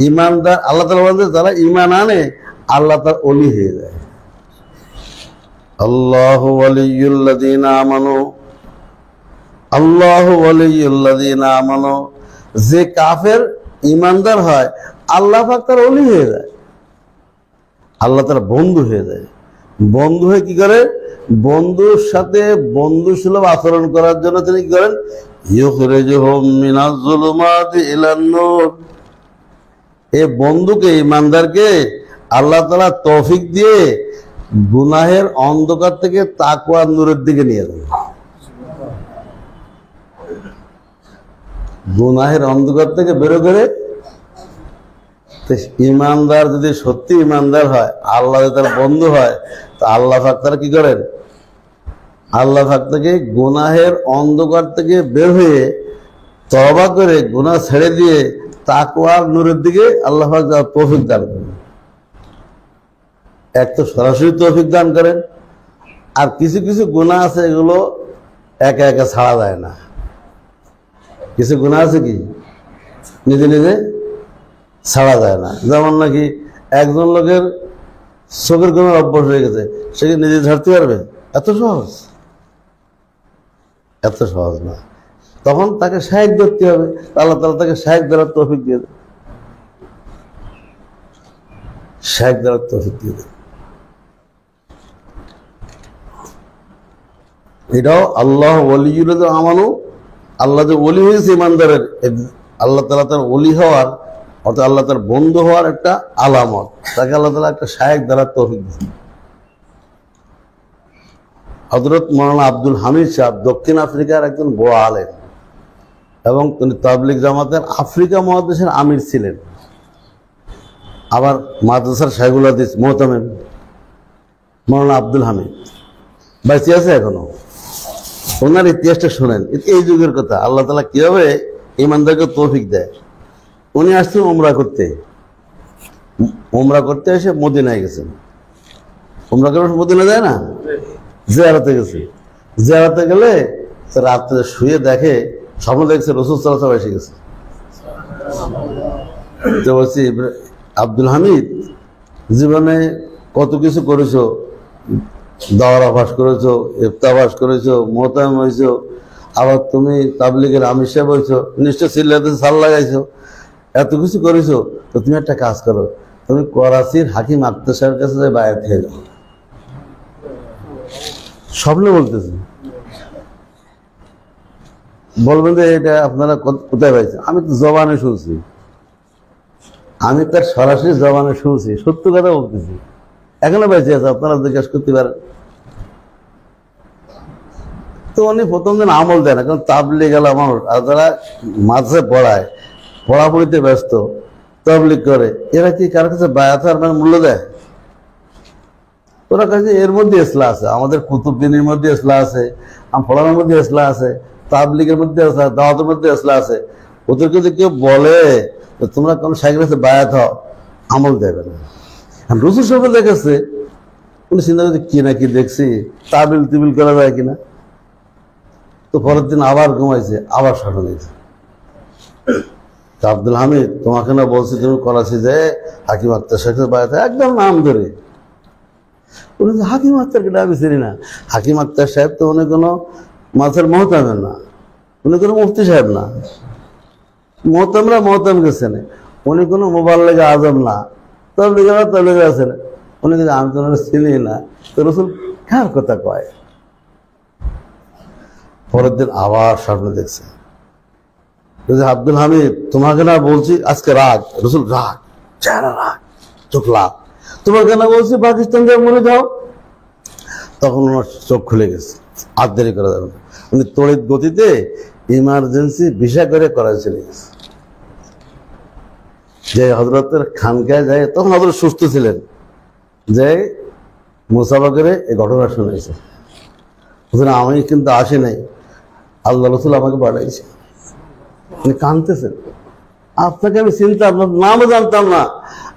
ইমানদার আল্লাহ তাআলা বলেন, যারা ইমান আনে আল্লাহ তার ওলি হয়ে যায়। আল্লাহু ওয়ালিয়ুল্লাযীনা আমানু, আল্লাহু ওয়ালিয়ুল্লাযীনা আমানু। যে কাফের ইমানদার হয়, আল্লাহ পাক তার ওলি হয়ে যায়, আল্লাহ তার বন্ধু হয়ে যায়। বন্ধু হয়ে কি করে? বন্ধুর সাথে বন্ধু সুলভ আচরণ করার জন্য তিনি কি করেন? ইউখরিজুহুম মিনাজ যুলুমাতি ইলান নূর। এই বন্ধুকে, ইমানদারকে আল্লাহ তাআলা তৌফিক দিয়ে গুনাহের অন্ধকার থেকে তাকওয়ার নূরের দিকে নিয়ে যান। গুনাহের অন্ধকার থেকে বেরো করে ইমানদার যদি সত্যি ইমানদার হয়, আল্লাহ তার বন্ধু হয়, তা আল্লাহ পাক তারা কি করেন? আল্লাহ পাক থেকে গুনাহের অন্ধকার থেকে বের হয়ে তওবা করে গুনাহ ছেড়ে দিয়ে তাকওয়ার নূরের দিকে আল্লাহ পাক তৌফিক দান করেন। এক তো সরাসরি তৌফিক দান করেন, আর কিছু কিছু গুনাহ আছে এগুলো একা একা ছাড়া যায় না। কিছু গুনাহ আছে কি নিজে নিজে ছাড়া যায় না। যেমন নাকি একজন লোকের চোখের গুনার অভ্যাস হয়ে গেছে, সে কি নিজে ঝাড়তে পারবে? এত সহজ? এত সহজ না। তখন তাকে শায়েক ধরতে হবে, আল্লাহ তাআলা তাকে শায়েক ধরার তৌফিক দিয়ে দেন, শায়েক ধরার তৌফিক দিয়ে দেন। এটাও আল্লাহ ওয়ালিয়ুল্লাযীনা আমানু, আল্লাহ যে ওলি হয়েছে ইমানদারের, আল্লাহ তাআলা তার ওলি হওয়ার অর্থাৎ আল্লাহ তার বন্ধু হওয়ার একটা আলামত। তাকে আল্লাহ তাআলা একটা শায়েক দ্বারা তৌফিক দিয়েছেন। হযরত মাওলানা আব্দুল হামিদ সাহেব দক্ষিণ আফ্রিকার একজন বড় আলেম, এবং তিনি তাবলীগ জামাতের আফ্রিকা মহাদেশের আমির ছিলেন। আবার মাদ্রাসার শাইখুল হাদিস মুহতামিম মাওলানা আব্দুল হামিদ বেঁচে আছে এখনো। ওনার ইতিহাসটা শোনেন, এই যুগের কথা। আল্লাহ তাআলা কিভাবে ইমানদারকে তৌফিক দেয়। উনি আসছেন উমরা করতে, উমরা করতে এসে মদিনায় গেছেন। উমরা করে মদিনা যায় না, জিয়ারতে গেছে। জিয়ারতে গেলে রাত্রে শুয়ে দেখে, স্বপ্ন দেখছে রাসূল সাল্লাল্লাহু আলাইহি ওয়াসাল্লাম এসে গেছে। তো বলছি, আব্দুল হামিদ, জীবনে কত কিছু করেছো, দাওয়ার আভাস করেছো, ইফতাবাস করেছো, মোহতাম হয়েছো, আবার তুমি তাবলীগের আমির সাহেব হয়েছো, নিশ্চয় সিল্লাতে সাল লাগাইছো, এত কিছু করেছো। তো তুমি একটা কাজ করো, তুমি করাচির হাকিম আক্তার সাহেবের কাছে যে বায়াত হয়ে যাও। স্বপ্নে বলতেছি, বলবেন যে এটা আপনারা কোথায় পাইছেন? আমি তো জবানে শুনছি, আমি তার সরাসরি জবানে শুনছি, সত্য কথা বলতেছি। এখনো বেঁচে আছে, আপনারা জিজ্ঞাসা করতে পারেন। তো উনি প্রথম দিন আমল দেয় না, কারণ তাবলিগ গেল মানুষ, আর যারা মাঝে পড়ায়, পড়াপড়িতে ব্যস্ত, তাবলিগ করে, এরা কি কারোর কাছে বায়াত আর মূল্য দেয়? ওরা কাছে এর মধ্যে ইসলাম আছে, আমাদের কুতুবদিনের মধ্যে ইসলাম আছে, পড়ানোর মধ্যে ইসলাম আছে, তাবলিগের মধ্যে আছে, দাওয়াতের মধ্যে ইসলাম আছে। ওদের যদি কেউ বলে তোমরা কোন শাইখের কাছে বায়াত হও, আমল দেবে না। রসুল সাহেব দেখেছে, উনি চিন্তা করছে কি না কি দেখছি, তাবিল তিবিল করা যায় কিনা। তো পরের দিন আবার ঘুমাইছে, আবার সাঁটা দিয়েছে। আব্দুল হামিদ, তোমাকে না বলছি তুমি করাচি যে হাকিম আক্তার সাহেবের বায়াত, একদম নাম ধরে। উনি হাকিম আক্তারকে আমি চিনি না। হাকিম আক্তার সাহেব তো উনি কোনো মাছের মহতামের না, উনি কোনো মুফতি সাহেব না, মহতামরা মহতাম গেছেন, উনি কোনো মোবাল্লেগে আজম না, তবলিগ আছেন। উনি কিন্তু আমি তো চিনি না, তো রসুল কার কথা কয়? পরের দিন আবার স্বপ্ন দেখছে, আব্দুল হামিদ তোমাকে না বলছি আজকে রাগ। রসুল রাগ, চেহারা রাগ, চোখ লাভ। তোমাকে না বলছি পাকিস্তান থেকে মরে যাও। তখন ওনার চোখ খুলে গেছে, আর দেরি করা যাবে না। উনি তড়িৎ গতিতে ইমার্জেন্সি ভিসা করে করাচি চলে গেছে। যে হযরতের খানকায় যায়, তখন হযরত সুস্থ ছিলেন, যে মুসাফা করে এই ঘটনা শুনেছে। আমি কিন্তু আসি নাই, আল্লাহ রসুল আমাকে পাঠাইছে। উনি কাঁদতেছেন, আপনাকে আমি চিনতাম, আপনার নামও জানতাম না,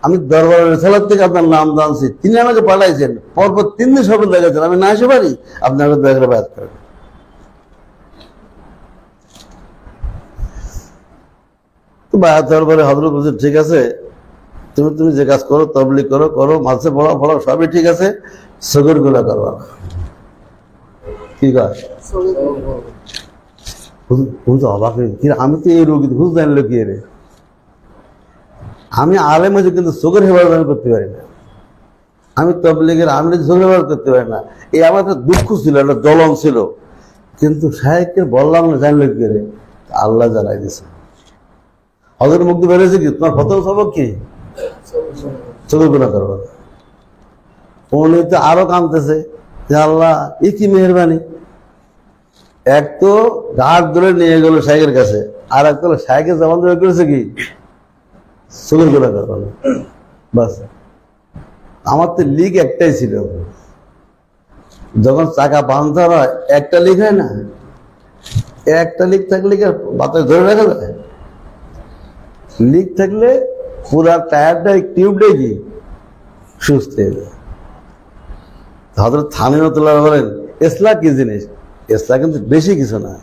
আমি দরবারের রেসালাত থেকে আপনার নাম জানছি, তিনি আমাকে পাঠাইছেন। পরপর 3 দিন শপথ দেখাচ্ছেন, আমি না আসতে পারি, আপনাকে দেখে বায়াত করেন। তো বায়াত হওয়ার পরে হযরত বলছেন ঠিক আছে, তুমি যে কাজ করো, তাবলীগ করো, মাঝে পড়াও, সবই ঠিক আছে, সগর গুলা করবা না। কি কাজ? অবাক হয়ে, আমি তো এই রোগী হুজ জানলো কি রে? আমি আলেম হয়েছি, কিন্তু চোখের হেফাজত করতে পারি না। আমি তাবলীগের আমি চোখের হেফাজত করতে পারি না। এই আমার একটা দুঃখ ছিল, একটা জ্বলন ছিল, কিন্তু শায়েখকে বললাম না, জানলো কি রে? আল্লাহ জানাই দিছে। হযরত মুক্তি বেড়েছে কি, তোমার প্রথম সবক কি? চোখের গুনাহ করবা না। উনি তো আরো কাঁদতেছে যে আল্লাহ এ কি মেহেরবানি। এক তো ঘাট ধরে নিয়ে গেল শাইখের কাছে, আর এক তো শাইখের জবান ধরে করেছে কি, চোখের গুনাহ করবা না। বাস, আমার তো লিক একটাই ছিল, যখন চাকা বাঁধতে হয় একটা লিক হয় না, একটা লিক থাকলে কি বাতাস ধরে রাখা যায়? লিক থাকলে পুরা টায়ারটা টিউবটাই কি সুস্থ হয়ে যায়। হযরত থানিউল্লাহ বলেন ইসলাহ কি জিনিস? ইসলাহ কিন্তু বেশি কিছু না।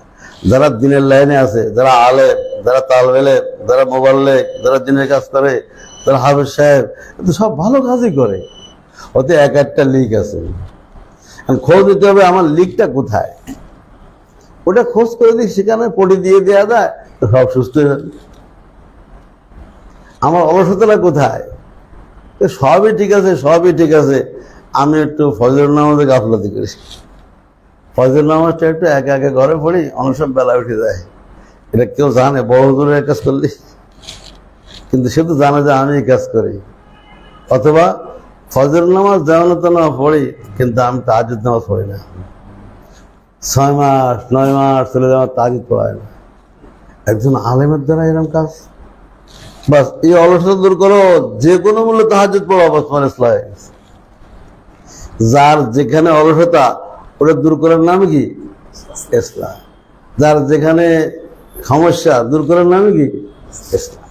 যারা দিনের লাইনে আছে, যারা আলেম, যারা তালেব ইলম, যারা মুবাল্লিগ, যারা দিনের কাজ করে, যারা হাফেজ সাহেব, কিন্তু সব ভালো কাজই করে। ওতে এক একটা লিক আছে, খোঁজ দিতে হবে আমার লিকটা কোথায়। ওটা খোঁজ করে দিই, সেখানে পটি দিয়ে দেওয়া যায়, তো সব সুস্থ হয়ে যাবে। আমার অলসতাটা কোথায়? সবই ঠিক আছে, সবই ঠিক আছে, আমি একটু ফজর নামাজে গাফলতি করি। ফজর নামাজটা একটু একে একে ঘরে পড়ি, অনেক সব বেলা উঠে যায়। এটা কেউ জানে বড় হুজুরের কাজ করলি, কিন্তু সে তো জানে যে আমি এই কাজ করি। অথবা ফজর নামাজ যেমন তেমন পড়ি, কিন্তু আমি তাহাজ্জুদ নামাজ পড়ি না। 6 মাস 9 মাস চলে যাওয়ার তাহাজ্জুদ পড়ায় না। একজন আলেমের দ্বারা এরকম কাজ। বাস, এই অলসতা দূর করো, যে কোনো মূল্যে তাহাজ্জুদ পড়ো, বাস তোমার ইসলাহ হয়ে গেছে। যার যেখানে অলসতা, ওটা দূর করার নাম কি? ইসলাহ। যার যেখানে সমস্যা, দূর করার নাম কি? ইসলাহ।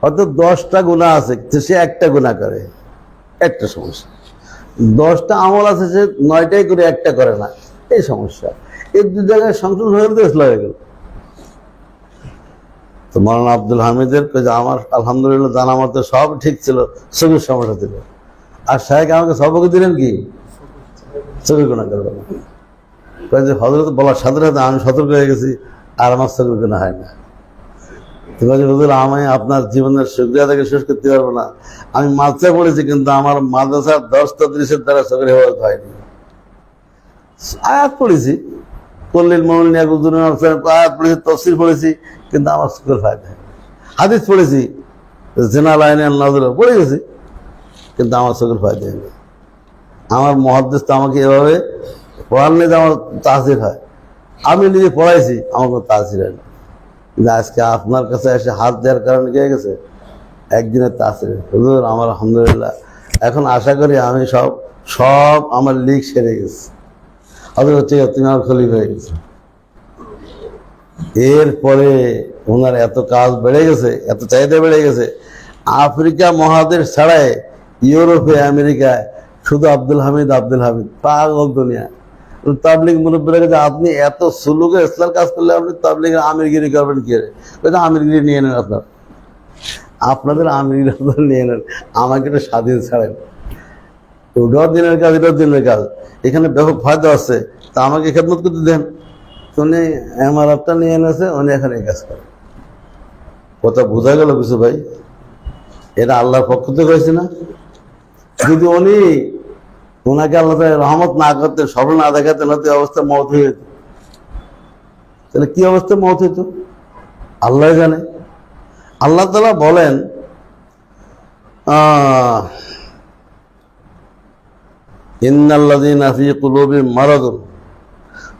হয়তো 10টা গুনাহ আছে, সে একটা গুনাহ করে, একটা সমস্যা। 10টা আমল আছে, সে 9টাই করে, একটা করে না, এই সমস্যা। এই 2 জায়গায় সংশোধন হয়ে গেল, ইসলাহ হয়ে গেল। তো মাওলানা আব্দুল হামিদের আমার আলহামদুলিল্লাহ জানা মতো সব ঠিক ছিল, চোখের সমস্যা ছিল। আর শায়েখ আমাকে সবক দিলেন কি, চোখের গুনাহ করবে না। হযরত বলার সাথে সাথে আমি সতর্ক হয়ে গেছি, আর আমার চোখের গুনাহ হয় না। হুজুর আমি আপনার জীবনের শুকরিয়া থেকে শেষ করতে পারবো না, আমি মাদ্রাসায় পড়েছি কিন্তু আমার মাদ্রাসার 10 তদরিসের দ্বারা চোখের হেফাজত হয়নি। আয়াত পড়েছি, কল্লিল মুমিনিন ইয়াগুযুদু মিন আবসারিহিম, আয়াত পড়েছি, তাফসীর পড়েছি, কিন্তু আমার চোখের ফায়দা হয়নি। হাদিস পড়েছি, জিনা লাইনে নাযর পড়ে গেছি, কিন্তু আমার চোখের ফায়দা হয়নি। আমার মুহাদ্দিস তো আমাকে এভাবে পড়ালে যে আমার তাসির হয়, আমি নিজে পড়াইছি, আমার কোনো তাসির হয় না। কিন্তু আজকে আপনার কাছে এসে হাত দেওয়ার কারণে কি হয়ে গেছে, একদিনের তাসির। হুজুর আমার আলহামদুলিল্লাহ, এখন আশা করি আমি সব আমার লিক সেরে গেছে। অথচ ঠিক আছে, তুমি আমার খলিফা হয়ে গেছে। এরপরে ওনার এত কাজ বেড়ে গেছে, এত চাহিদা বেড়ে গেছে, আফ্রিকা মহাদেশ ছাড়াই ইউরোপে আমেরিকায় শুধু আব্দুল হামিদ পাগল দুনিয়া। তাবলিগ মুরব্বীরা কাছে আপনি এত সুলুকে ইসলাম কাজ করলে আপনি তাবলিগের আমিরগিরি করবেন কি? আমিরগিরি নিয়ে নেন, আপনাদের আমিরগিরি নিয়ে নেন, আমাকে একটা স্বাধীন ছাড়েন। ওটাও দিনের কাজ, এটাও দিনের কাজ, এখানে ব্যাপক ফায়দা আছে, তা আমাকে খেদমত করতে দেন। উনি এমআরএফটা নিয়ে এনেছে, উনি এখানে কাজ করে। কথা বোঝা গেল কিছু ভাই? এটা আল্লাহর পক্ষ থেকে হয়েছে না? যদি ওনাকে আল্লাহ রহমত না করতেন, স্বপ্ন না দেখাতেন, হয়তো অবস্থা মওত হয়ে যেত। তাহলে কি অবস্থা মওত হইত আল্লাহ জানে। আল্লাহ তাআলা বলেন, ইন্নাল্লাযীনা ফী কুলুবিহিম মারাদুন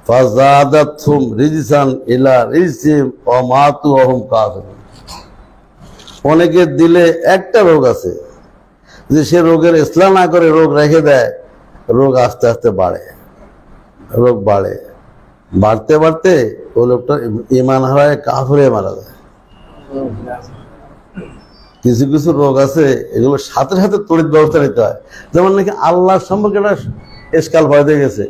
ফাযাদাতহুম রিজসান ইলা রিজসিহিম ওয়া মাতু ওয়া হুম কাফিরুন। অনেকের দিলে একটা রোগ আছে, যে সে রোগের ইসলাম না করে রোগ রেখে দেয়, রোগ আস্তে আস্তে বাড়ে, রোগ বাড়তে বাড়তে ওই লোকটা ঈমান হারায়, কাফির হয়ে মারা যায়। কিছু কিছু রোগ আছে, এগুলো সাথে সাথে তড়িৎ ব্যবস্থা নিতে হয়। যেমন নাকি আল্লাহর সম্পর্কে একটা এসকাল ভয় দিয়ে গেছে,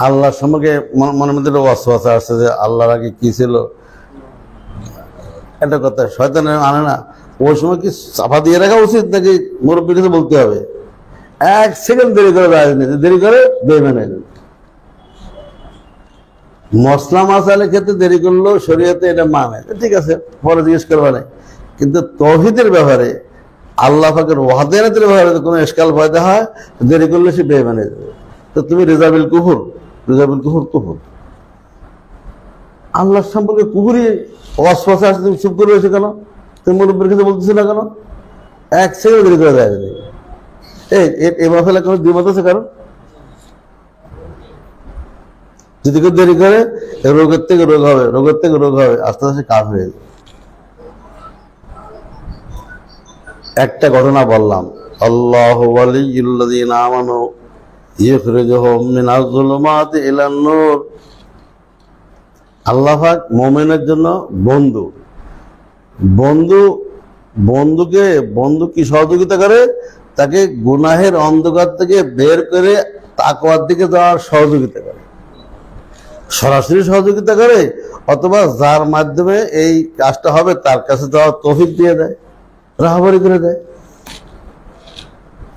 আল্লাহর সম্পর্কে মনের মধ্যে একটা ওয়াসওয়াসা আসছে যে আল্লাহর আগে কি ছিল। একটা কথা শয়তানের আনে না, ওই সময় কি চাপা দিয়ে রাখা উচিত নাকি মুরব্বীর কাছে বলতে হবে? 1 সেকেন্ড দেরি করে রাজনীতি, দেরি করে বেইমান হয়ে যাবে। মসলা মাসালের ক্ষেত্রে দেরি করলেও শরীয়তে এটা মানে, ঠিক আছে, পরে জিজ্ঞেস করবা না। কিন্তু তৌহিদের ব্যাপারে, আল্লাহ পাকের ওয়াহদানিয়তের ব্যাপারে কোনো ইশকাল পয়দা হয়, দেরি করলে সে বেঈমান হয়ে যাবে। তো তুমি রিজাবিল কুফর আল্লাহর সম্পর্কে কুফরি ওয়াসওয়াসা আসছে, তুমি চুপ করে রয়েছে কেন? তুমি মুরব্বীর কাছে বলতেছো না কেন? 1 সেকেন্ড দেরি করে যায় এই মাসালা কোনো দ্বিমত আছে কারণ? যদি কেউ দেরি করে, রোগের থেকে রোগ হবে, আস্তে আস্তে কাজ হয়ে যাবে। একটা ঘটনা বললাম, আল্লাহু ওয়ালিয়্যুল্লাযীনা আমানু ইখরিজুহুম মিনাজ যুলুমাতি ইলান নূর। আল্লাহ পাক মুমিনের জন্য বন্ধু কি সহযোগিতা করে? তাকে গুনাহের অন্ধকার থেকে বের করে তাকওয়ার দিকে যাওয়ার সহযোগিতা করে, সরাসরি সহযোগিতা করে, অথবা যার মাধ্যমে এই কাজটা হবে তার কাছে যাওয়ার তৌফিক দিয়ে দেয়, রাহবরি করে দেয়।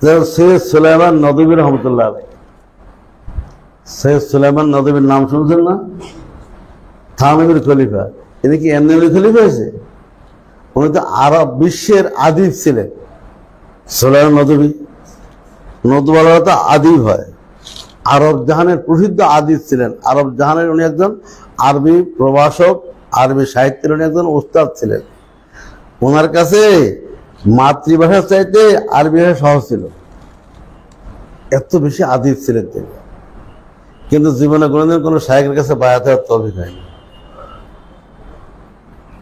যেমন সৈয়দ সুলাইমান নদভী রহমতুল্লাহ আলাইহি, সৈয়দ সুলাইমান নদভীর নাম শুনছেন না? থানভীর খলিফা। ইনি কি এমনি খলিফা হয়েছে? উনি তো আরব বিশ্বের আদিব ছিলেন। সুলাইমান নদভীওয়ালারা তো আদিব হয়, আরব জাহানের প্রসিদ্ধ আদিব ছিলেন। আরব জাহানের উনি একজন আরবি প্রভাষক, আরবি সাহিত্যের উনি একজন উস্তাদ ছিলেন। ওনার কাছে মাতৃভাষার চাইতে আরবি ভাষা সহজ ছিল, এত বেশি আদিব ছিলেন তিনি। কিন্তু জীবনে কোনোদিন কোনো শায়েখের কাছে বায়াত হওয়ার তৌফিক হয়নি।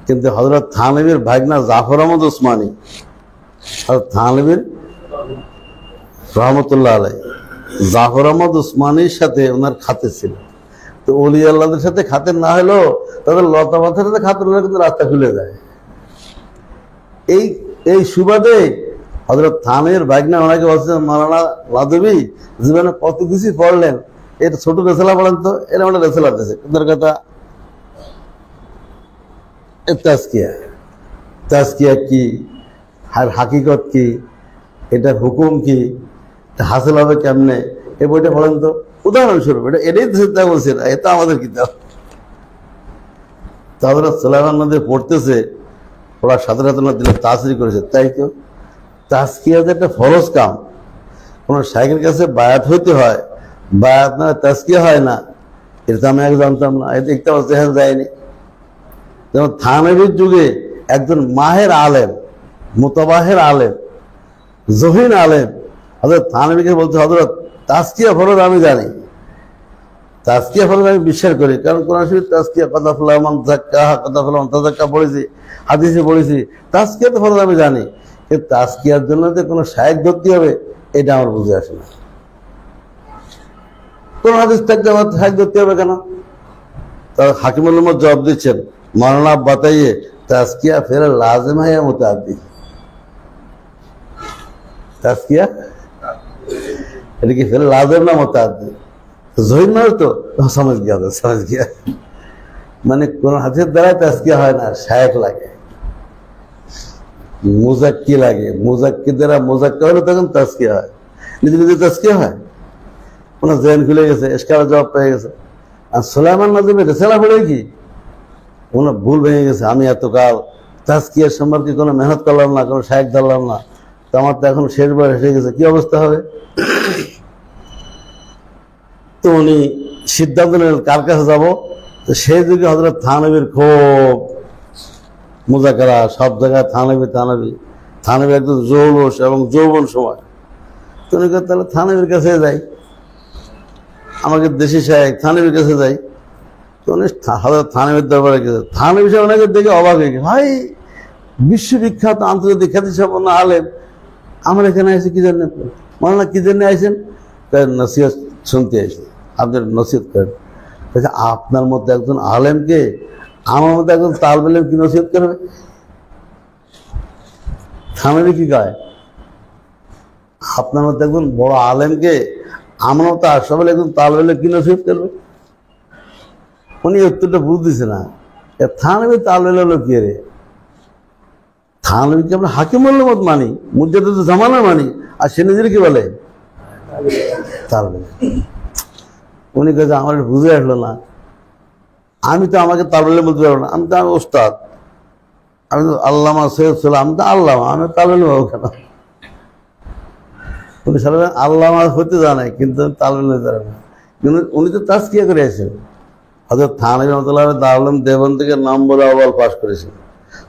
কিন্তু হযরত থানভীর ভাগনা জাফর আহমদ উসমানী, থানভীর রহমতুল্লাহ আলাইহি, জাফর আহমদ উসমানীর সাথে ওনার খাতে ছিল। তো ওলি আল্লাহদের সাথে খাতের না হলেও তাদের লতা পাথরের সাথে খাতের হলে কিন্তু রাস্তা খুলে যায়। এই সুবাদে হযরত থানভীর ভাগনা ওনাকে বলছেন, মাওলানা লাদবী জীবনে কত কিছু পড়লেন, এর ছোট রেসালা পড়েন তো। এরা একটা রেসালা দিয়েছে, ওদের কথা তাজকিয়া কি, আর হাকিকত কি, এটার হুকুম কি, হাসিল হবে কেমনে, এই বইটা পড়েন তো। উদাহরণস্বরূপ এটাই চিন্তা বলছি না, এটা আমাদের কিতাব। তাদের সুলাইমান নদী পড়তেছে, পড়ার সাথে সাথে না দিলে তাসরি করেছে। তাই তো তাজকিয়া যে একটা ফরজ কাম, কোন শাইখের কাছে বায়াত হইতে হয়, বায়াত না তাজকিয়া হয় না, এটা তো আমি আগে জানতাম না, এটা একটা দেখা যায়নি। যেমন থানবীর যুগে একজন মাহের আলেম, মুতাবাহের আলেম, জহিন আলেম হযরত থানবীকে বলতে, হযরত তাজকিয়া ফরজ আমি জানি, তাজকিয়া ফরজ আমি বিশ্বাস করি, কারণ কোরআন শরীফ তাজকিয়া কদ আফলাহা মান যাক্কাহা কদ আফলাহা মান তাযাক্কা পড়েছি, হাদিসে পড়েছি, তাজকিয়া তো ফরজ আমি জানি, কিন্তু তাজকিয়ার জন্য যে কোনো শায়েখ ধরতে হবে এটা আমার বুঝে আসে না। কোন হাদিস থাকতে আমার শায়েখ ধরতে হবে কেন? তার হাকিমুল উম্মত জবাব দিচ্ছেন, মাওলানা বাতাইয়ে তাজকিয়া ফের লাজিম है या मुतअद्दी? তাজকিয়া এটা কি ফের লাজিম না মুতअद्दी? জহির নয় তো, समझ गया। মানে কোন হাদিসের দ্বারা তাজকিয়া হয় না, শায়েখ লাগে, মুজাক্কি লাগে, মুজাক্কি দ্বারা মুজাক্কা হলে তখন তাজকিয়া হয়, নিজে নিজে তাজকিয়া হয়। ওনার জেন খুলে গেছে, এসকার জবাব পেয়ে গেছে। আর সুলাইমান নদীর রেসালা পড়ে কি ওনার ভুল ভেঙে গেছে, আমি এতকাল তাজকিয়ার সম্পর্কে কোনো মেহনত করলাম না, কোনো শায়েখ ধরলাম না, তো আমার তো এখন শেষ বয়স হয়ে গেছে, কি অবস্থা হবে? তো উনি সিদ্ধান্ত নিলেন কার কাছে যাব। তো সেই যুগে হযরত থানবীর খুব মুজাকারা, সব জায়গায় থানবী একদম জৌলস এবং যৌবন সময়। তো উনি কেন তাহলে থানবীর কাছে যাই, আমাকে দেশি শায়েখ থানবীর কাছে যাই। তো উনি হযরত থানবীর দরবারে গেছে। থানবী সাহেব ওনাকে দেখে অবাক হয়ে গেছে, ভাই বিশ্ববিখ্যাত আন্তর্জাতিক খ্যাতিসম্পন্ন আলেম, আমার এখানে এসে কি জন্য? মাওলানা কি জন্য আইছেন? নসিহত শুনতে আইছে, আপনার নসিহত করেন। আপনার মধ্যে একজন আলেমকে আমার মধ্যে একজন তালবে ইলম কি নসিহত করবে? থানবী কি কয়, আপনার মধ্যে একজন বড় আলেমকে আমার মতো আশরাফুল একজন তালবে ইলম কি নসিহত করবে? উনি উত্তরটা বুঝতেছে না। থানবী তালবে ইলম হলো কি রে? থানবীকে আমরা হাকিমুল উম্মত মানি, মুজাদ্দিদ জামানা মানি, আর সে নিজের কি বলে তালবে ইলম। উনি কাছে আমার বুঝে আসলো না, আমি তো আমাকে তালবে ইলম বলতে পারবো না, আমি তো ওস্তাদ, আমি তো আল্লামা সৈয়দ সালাম, আমি তো আল্লামা, আমি তালবে ইলম হবো কেন? উনি সারা আল্লামা হতে জানে কিন্তু তালবে ইলম জানে না, কিন্তু উনি তো তাজকিয়া করে আসেন। হযরত থানবী রাহমাতুল্লাহ আলাইহি দারুল উলুম দেওবন্দ থেকে নম্বরে আউয়াল পাস করেছেন,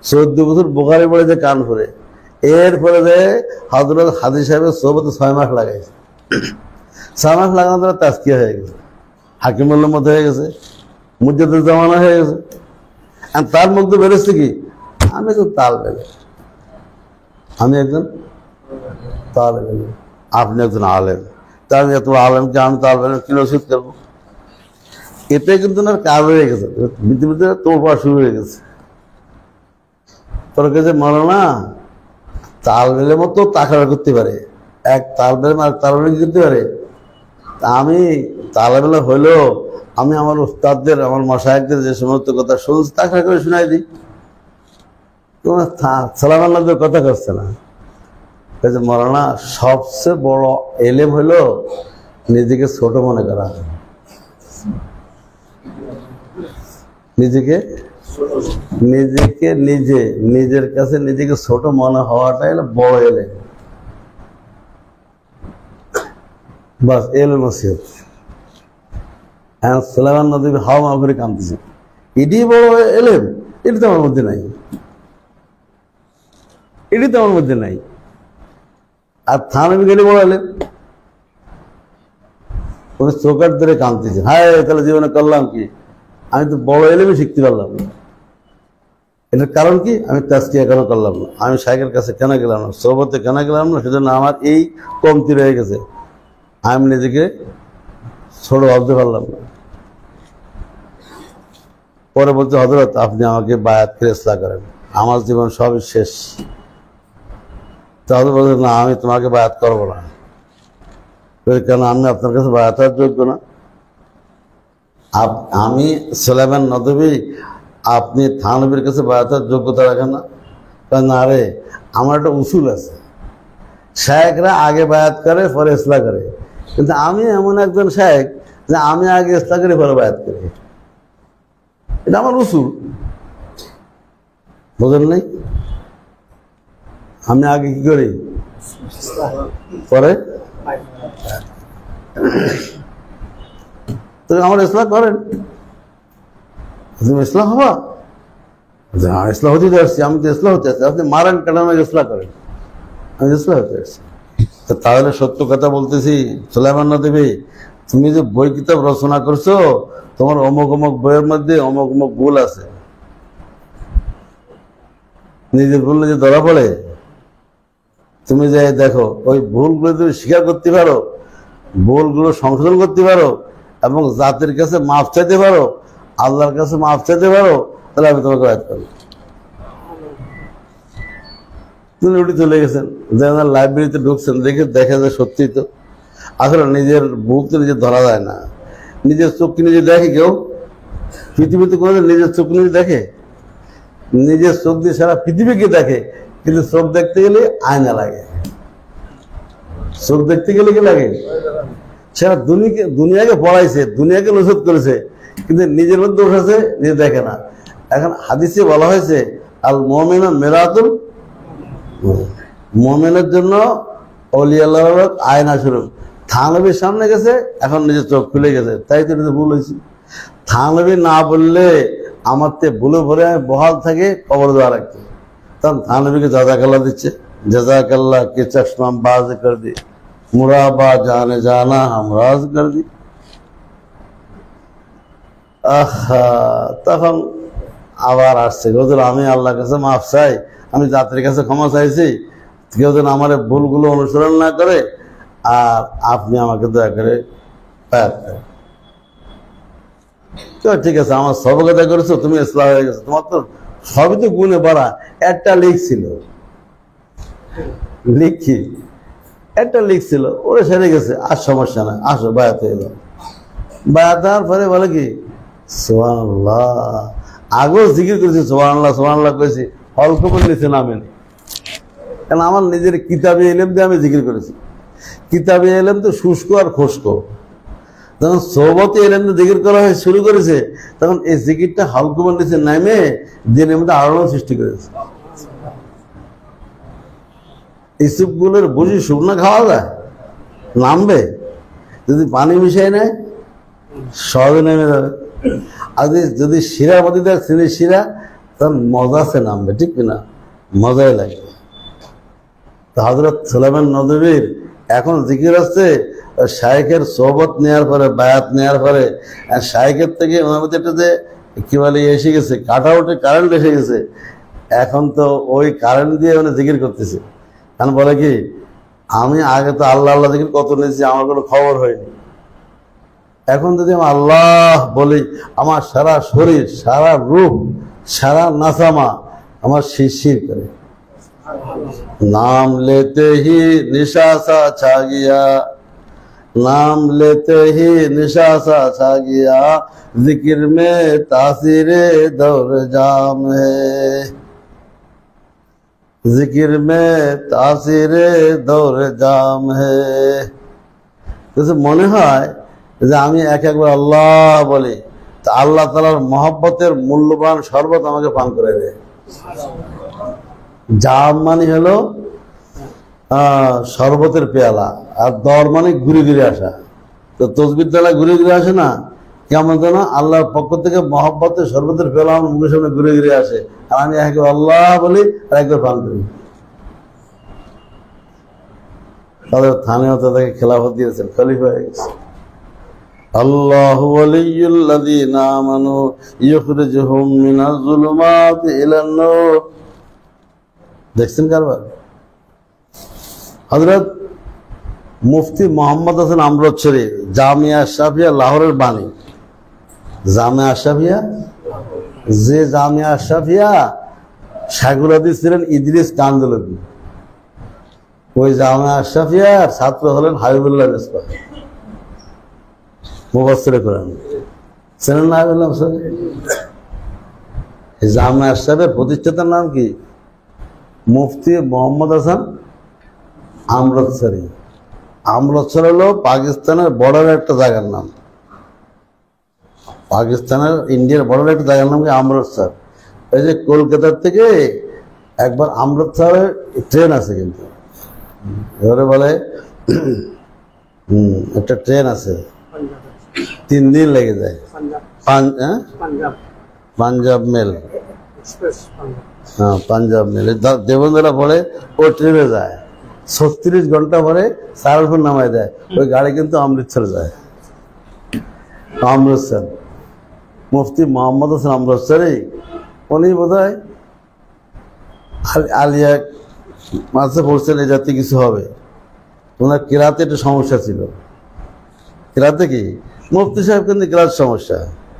14 বছর বুখারী পড়েছে কানপুরে, এরপরে যে হযরত হাজী সাহেবের সোহবতে 6 মাস লাগাইছে, 6 মাস লাগানোর দ্বারা তাজকিয়া হয়ে গেছে, হাকিমুল উম্মত হয়ে গেছে, মুজাদ্দিদ জামানা হয়ে গেছে। আর তার মধ্যে বেরোচ্ছে কি, আমি একজন তালবে ইলম, আমি একজন তালবে ইলম, আপনি একজন আলেম, তা আমি এত আলেমকে আমি তালবে ইলম কি নসিহত করবো? এটাই কিন্তু ওনার কাজ হয়ে গেছে, পৃথিবীতে তোড়পাড় শুরু হয়ে গেছে। তোর কাছে মাওলানা তালবে ইলম তো তাকরার করতে পারে, এক তালবে ইলম আর তালবে ইলম কি করতে পারে? আমি তালবে ইলম হইলেও আমি আমার উস্তাদদের, আমার মাশায়েখদের যে সমস্ত কথা শুনছি তাকরার করে শোনাই দিই। তোমার সুলাইমান নদীর কথা করছে না, মাওলানা সবচেয়ে বড় এলেম হইল নিজেকে ছোট মনে করা, নিজের কাছে নিজেকে ছোট মনে হওয়াটাই হলো বড় এলেম। বাস এলেম নসিহত। হ্যাঁ, সুলাইমান নদী হাওয়া মা করে কাঁদতেছে, এটি বড় এলেম, এটি তো আমার মধ্যে নাই, এটি তো আমার মধ্যে নাই। আর থানবী গেলে বড় এলেম, উনি চোখার ধরে কাঁদতেছে, হায় তাহলে জীবনে করলাম কি, আমি তো বড় এলেমই শিখতে পারলাম না। এটার কারণ কি, আমি তাজকিয়া কেন করলাম না, আমি শাইখের কাছে কেন গেলাম না, সোহবতে কেন গেলাম না, সেজন্য আমার এই কমতি রয়ে গেছে, আমি নিজেকে ছোট ভাবতে পারলাম না। পরে বলতে, হযরত আপনি আমাকে বায়াত করে ইসলাহ করেন, আমার জীবন সবই শেষ। তাহলে বলতে, না আমি তোমাকে বায়াত করবো না। কেন, আমি আপনার কাছে বায়াত হওয়ার যোগ্য না? আমি সুলাইমান নদভী, আপনি থানবীর কাছে বায়াত হওয়ার যোগ্যতা রাখেন না? না রে, আমার একটা উসুল আছে, শায়েখরা আগে বায়াত করে পরে ইসলাহ করে, কিন্তু আমি এমন একজন শায়েখ যে আমি আগে ইসলাহ করে পরে বায়াত করি, এটা আমার উসুল। বোঝেন নাই? আমি আগে কি করি, পরে তুমি আমার ইসলাম করেন, তুমি ইসলাম হবা, ইসলাম হতে আসছি, আমি তো ইসলাম হতে আসছি, আপনি মারেন কেন আমাকে ইসলাম করেন, আমি ইসলাম হতে আসছি। তাহলে সত্য কথা বলতেছি সুলাইমান নদী, তুমি যে বই কিতাব রচনা করছো, তোমার অমুক অমুক বইয়ের মধ্যে অমুক অমুক ভুল আছে, নিজের ভুল নিজে ধরা পড়ে। তুমি যে দেখো ওই ভুলগুলো তুমি স্বীকার করতে পারো, ভুলগুলো সংশোধন করতে পারো এবং জাতির কাছে মাফ চাইতে পারো, আল্লাহর কাছে মাফ চাইতে পারো, তাহলে আমি তোমাকে আয়াত করবো। তিনি উঠে চলে গেছেন, লাইব্রেরিতে ঢুকছেন, দেখা যায় সত্যি তো আসলে নিজের ভুল তো নিজে ধরা যায় না। নিজের চোখ কি নিজে দেখে কেউ? পৃথিবীতে কোনো নিজের চোখ নিজে দেখে? নিজের চোখ দিয়ে সারা পৃথিবীকে দেখে, কিন্তু চোখ দেখতে গেলে আয়না লাগে। চোখ দেখতে গেলে কি লাগে? সারা দুনিয়াকে পড়াইছে, দুনিয়াকে নসিহত করেছে, কিন্তু নিজের মধ্যে দোষ আছে, নিজে দেখে না। এখন হাদিসে বলা হয়েছে আল মুমিনু মিরাতুল, মুমিনের জন্য ওলিয়া আল্লাহর আয়না স্বরূপ। থানবীর সামনে গেছে, এখন নিজের চোখ খুলে গেছে, তাই তো ভুল হয়েছে। থানবী না বললে আমার তে ভুলে ভরে আমি বহাল থাকে কবর দেওয়া রাখতে, তখন থানবীকে জাজাকাল্লা দিচ্ছে, জাজাকাল্লা কে চশমাম বাজ কর দি, মুরাবা জানে জানা হামরাজ কর দি। তখন আবার আসছে, হুজুর আমি আল্লাহর কাছে মাফ চাই, আমি জাতির কাছে ক্ষমা চাইছি, কেউ যেন আমার ভুলগুলো অনুসরণ না করে, আর আপনি আমাকে দয়া করে পায়াত করেন। ঠিক আছে, আমার সবকতা করেছো, তুমি ইসলাম হয়ে গেছো, তোমার তো সবই তো গুণে ভরা। একটা লিক ছিল, লিখি একটা লিক ছিল, ওরা সেরে গেছে, আর সমস্যা না, আসো বায়াত হয়ে যাও। বায়াত হওয়ার পরে বলে কি সুবহানাল্লাহ, আগেও জিকির করেছি সুবহানাল্লাহ সুবহানাল্লাহ করেছি, অল্প করে নিচে নামেনি। কারণ আমার নিজের কিতাবে এলেম দিয়ে আমি জিকির করেছি। কিতাবে এলেম তো শুষ্ক আর খুশক, যখন সোহবতে এলেম জিকির করা হয় শুরু করেছে, তখন এই জিকিরটা হালকুমার নিচে নামে দিনের মধ্যে আলোড়ন সৃষ্টি করেছে। এই সুপগুলোর বুঝি শুকনো খাওয়া যায়, নামবে যদি পানি মিশাই নেয় সহজে নেমে যাবে। আর যদি শিরার মধ্যে দেয় চিনির শিরা, তখন মজা সে নামবে, ঠিক কিনা? মজাই লাগবে। তো হযরত সুলাইমান নদীর এখন জিকির আসছে শায়েখের সোহবত নেওয়ার পরে, বায়াত নেওয়ার পরে, আর শায়েখের থেকে ওনার মধ্যে একটা যে কি বলে এসে গেছে, কাট আউটে কারেন্ট এসে গেছে। এখন তো ওই কারেন্ট দিয়ে উনি জিকির করতেছে। কারণ বলে কি, আমি আগে তো আল্লাহ আল্লাহ জিকির কত নিয়েছি, আমার কোনো খবর হয়নি। এখন যদি আমি আল্লাহ বলি, আমার সারা শরীর, সারা রূপ, সারা নাসামা আমার শিরশির করে। नाम लेते ही निशा सा छा गया, नाम लेते ही निशा सा छा गया, जिक्र में तासीरे दौर जाम है, जिक्र में तासीरे दौर जाम है। जैसे মনে হয় যে আমি একবার আল্লাহ বলি, তা আল্লাহ তাআলার মহব্বতের মূল্যবান শরবত আমাকে পান করে দেয়। জাম মানে হলো শরবতের পেয়ালা, আর দর মানে ঘুরে ঘুরে আসা। তো তসবির দ্বারা ঘুরে ঘুরে আসে না, কেমন যেন আল্লাহর পক্ষ থেকে মহব্বতের শরবতের পেয়ালা আমার মুখের সামনে ঘুরে ঘুরে আসে, আর আমি একবার আল্লাহ বলি আর একবার পান করি। তাদের থানেও তাদেরকে খেলাফত দিয়েছেন, খলিফা হয়ে গেছে। আল্লাহু ওয়ালিয়ুল্লাযীনা আমানু ইউখরিজুহুম মিনাজ যুলুমাতি ইলান নূর। দেখছেন কারবার? হযরত মুফতি মোহাম্মদ হাসান আমরতসরি, জামিয়া আশরাফিয়া লাহোরের বাণী। জামিয়া আশরাফিয়া, যে জামিয়া আশরাফিয়া শায়খুল ছিলেন ইদ্রিস কান্দলবী, ওই জামিয়া আশরাফিয়ার ছাত্র হলেন হাবিবুল্লাহ মিসবাহ, মুফাসসিরে কোরআন। চেনেন না হাবিবুল্লাহ মিসবাহ? জামিয়া আশরাফের প্রতিষ্ঠাতার নাম কি? মুফতি মোহাম্মদ হাসান আমরতসরি। আমরতসর হলো পাকিস্তানের বর্ডারের একটা জায়গার নাম। পাকিস্তানের ইন্ডিয়ার বর্ডারের একটা জায়গার নাম কি আমরতসর। এই যে কলকাতার থেকে একবার অমৃতসরের ট্রেন আছে, কিন্তু এবারে বলে একটা ট্রেন আছে 3 দিন লেগে যায়। পাঞ্জাব মেল, হ্যাঁ পাঞ্জাব মেল। দেবন্দরা পড়ে ও ট্রেনে যায়, 36 ঘন্টা পরে সাহারনপুর নামায় দেয়। ওই গাড়ি কিন্তু অমৃতসর যায়, অমৃতসর। মুফতি মোহাম্মদ হাসান অমৃতসরই, উনি বোধ হয় আলিয়া মাঝে পড়ছেন এই জাতীয় কিছু হবে। ওনার কেরাতে একটু সমস্যা ছিল। কেরাতে কি মুফতি সাহেব কিন্তু কেরাত সমস্যা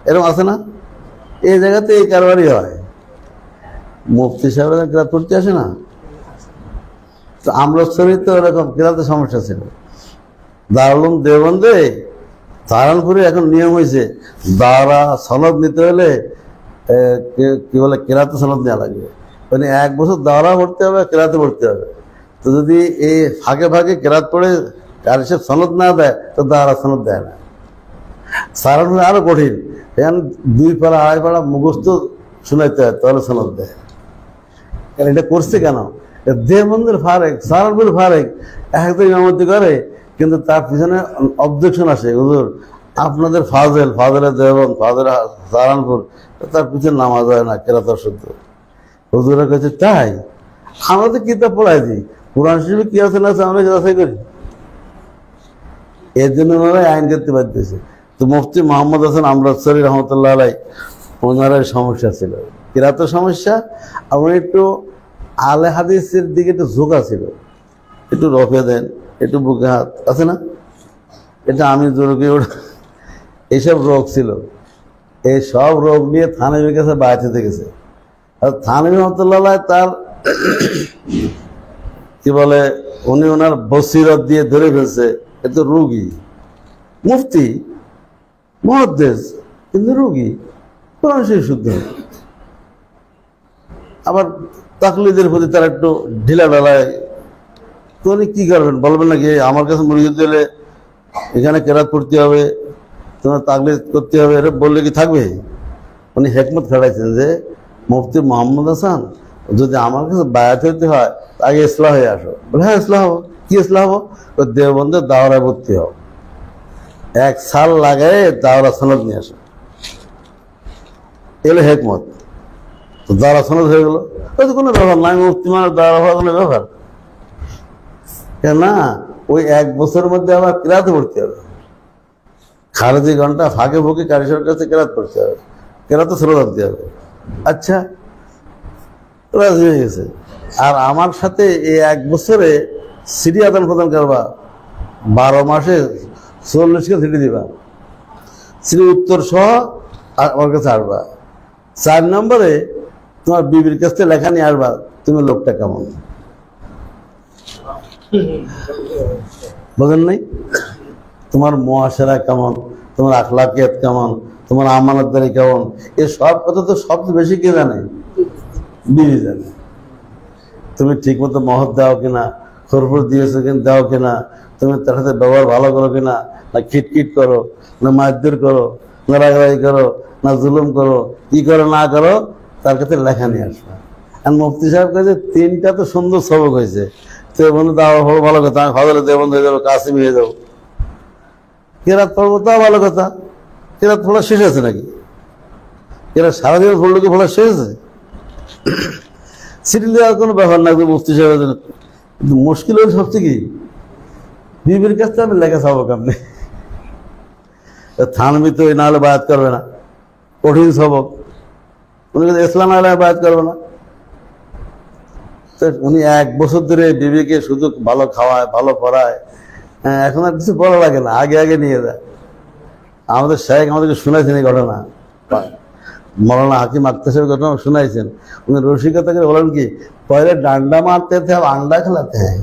এরকম আছে না, এই জায়গাতে এই কারবারই হয়। মুফতি সাহেবের কেরাত পড়তে আসে না, তো অমৃতসরে তো এরকম কেরাতে সমস্যা ছিল। দারুল উলুম দেওবন্দে সাহারানপুরে এখন নিয়ম হয়েছে, দাওরা সনদ নিতে হলে কি বলে কেরাতে সনদ নেওয়া লাগবে। মানে 1 বছর দাওরা পড়তে হবে, কেরাতে পড়তে হবে। তো যদি এই ফাঁকে ফাঁকে কেরাত পড়ে কারি সাহেব সনদ না দেয়, তো দাওরা সনদ দেয় না। সাহারানপুরে আরো কঠিন, এখন 2 পাড়া 2.5 পাড়া মুখস্থ শোনাইতে হয়, তাহলে সনদ দেয়। এটা করছে কেন? দেওবন্দের ফারেক, সাহারানপুরের ফারেক একদম ইমামতি করে, কিন্তু তার পিছনে অবজেকশন আসে, হুজুর আপনাদের ফাজেলের দেওবন্দ, ফাজেল সাহারানপুর, তার পিছনে নামাজ হয় না, কেরাত শুদ্ধ। হুজুরের কাছে তাই আমরা তো কিতাব পড়াই দিই, কোরআন শরীফে কি আছে না আছে আমরা যাচাই করি। এর জন্য ওনারাই আইন করতে বাধ্য। তো মুফতি মোহাম্মদ হাসান অমৃতসরী রহমতুল্লাহ আলাই, ওনার সমস্যা ছিল কেরাতের সমস্যা, এবং একটু আলে হাদিসের দিকে একটু ঝোঁকা ছিল, একটু রফে দেন, একটু বুকে হাত আছে না, এটা আমি জোরকে এইসব রোগ ছিল। এই সব রোগ নিয়ে থানভীর কাছে বাঁচাতে গেছে। আর থানভী রহমতুল্লাহ তার কি বলে, উনি ওনার বসিরত দিয়ে ধরে ফেলছে, এ তো রোগী মুফতি মুহাদ্দিস, কিন্তু রোগী, কোরআন শরীফ শুদ্ধ। আবার তাকলিদের প্রতি তার একটু ঢিলা ঢালায়। তো উনি কি করবেন, বলবেন নাকি আমার কাছে মুরিদ দিলে এখানে কেরাত পড়তে হবে, তোমার তাকলিদ করতে হবে, এটা বললে কি থাকবে? উনি হেকমত খাটাইছেন যে মুফতি মোহাম্মদ হাসান যদি আমার কাছে বায়াত হইতে হয়, আগে ইসলাম হয়ে আসো। বলে হ্যাঁ ইসলাম হবো। কি ইসলাম হবো? ওই দেওবন্দের দাওরায় ভর্তি হও, 1 সাল লাগাই দাওরা সনদ নিয়ে আসো। এগুলো হেকমত। তো দাওরা সনদ হয়ে গেল, তো কোনো ব্যাপার না, মুফতি মানে দাওরা হওয়ার কোনো ব্যাপার না। ওই 1 বছরের মধ্যে আবার কেরাতে পড়তে হবে, খারেজি ঘন্টা ফাঁকে ফুঁকে কারিশর কাছে কেরাত পড়তে হবে, কেরাতে সনদ আনতে হবে। আচ্ছা, রাজি হয়ে গেছে। আর আমার সাথে এই 1 বছরে সিডি আদান প্রদান করবা, 12 মাসে 40কে সিডি দিবা, সিডি উত্তর সহ আমার কাছে আসবা। 4 নম্বরে তোমার বিবির কাছ থেকে লেখা নিয়ে আসবা, তুমি লোকটা কেমন, বোঝেন নাই? তোমার মুআশারা কেমন, তোমার আখলাকিয়াত কেমন, তোমার আমানতদারি কেমন, এই সব কথা তো সবচেয়ে বেশি কে জানে? বিবি জানে। তুমি ঠিক মতো মহৎ দাও কিনা, খরফর দিয়েছো কিনা দাও কিনা, তুমি তার সাথে ব্যবহার ভালো করো কিনা, না খিটখিট করো, না মারধর করো, না রাগারাগি করো, না জুলুম করো, কি করো না করো, তার কাছে লেখা নিয়ে আসবে। আর মুফতি সাহেব কাছে 3টা তো সুন্দর সবক হয়েছে। তো বন্ধু তাও ভালো কথা, আমি ফাজলে দেওবন্দ হয়ে যাবো, কাসিম হয়ে যাবো, কেরাত পড়বো, তাও ভালো কথা। কেরাত পড়া শেষ আছে নাকি? কেরাত সারাদিন পড়লো কি পড়া শেষ আছে? সিটি দেওয়ার কোনো ব্যাপার না, মুফতি সাহেবের জন্য। কিন্তু মুশকিল হল সবচেয়ে কি, বিবির কাছ থেকে আমি লেখা সবক আপনি থানবি তো না হলে বায়াত করবে না, কঠিন সবক। উনি কিন্তু ইসলাম আলে বায়াত করবে না। তো উনি 1 বছর ধরে বিবিকে শুধু ভালো খাওয়ায়, ভালো পড়ায়। হ্যাঁ, এখন আর কিছু বলা লাগে না, আগে আগে নিয়ে যায়। আমাদের শেখ আমাদেরকে শোনাইছেন এই ঘটনা, मौलाना हाकिम अख्तर साहब घटना सुनाइছেন। उन्हें रसिकता করে বলেন কি, पहले डांडा मारते थे अब अंडा खिलाते हैं,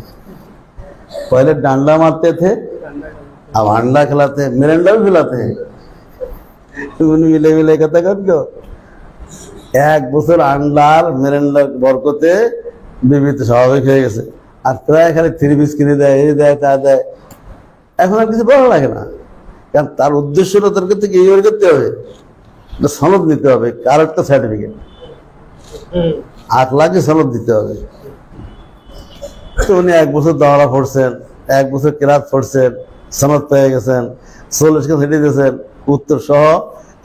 पहले डांडा मारते थे अब अंडा खिलाते हैं, मिरिंडा भी खिलाते हैं। उन्हें मिले मिले কথা করতো, 1 বছর আন্ডার মিরিন্ডার বরকতে বিবি তো স্বাভাবিক হয়ে গেছে। আর প্রায় খালি 3 পিস কিনে দেয়, এই দেয় তা দেয়। এখন আর কিছু ভালো লাগে না, কারণ তার উদ্দেশ্যটা তার কাছে কি ইয়ে করতে হবে, সনদ নিতে হবে, কার একটা সার্টিফিকেট। 8 লাখই সনদ দিতে হবে। তো উনি 1 বছর দাওরা পড়ছেন, 1 বছর কিরাত পড়ছেন, সনদ পেয়ে গেছেন, 40কে ছেড়ে দিয়েছেন, উত্তর সহ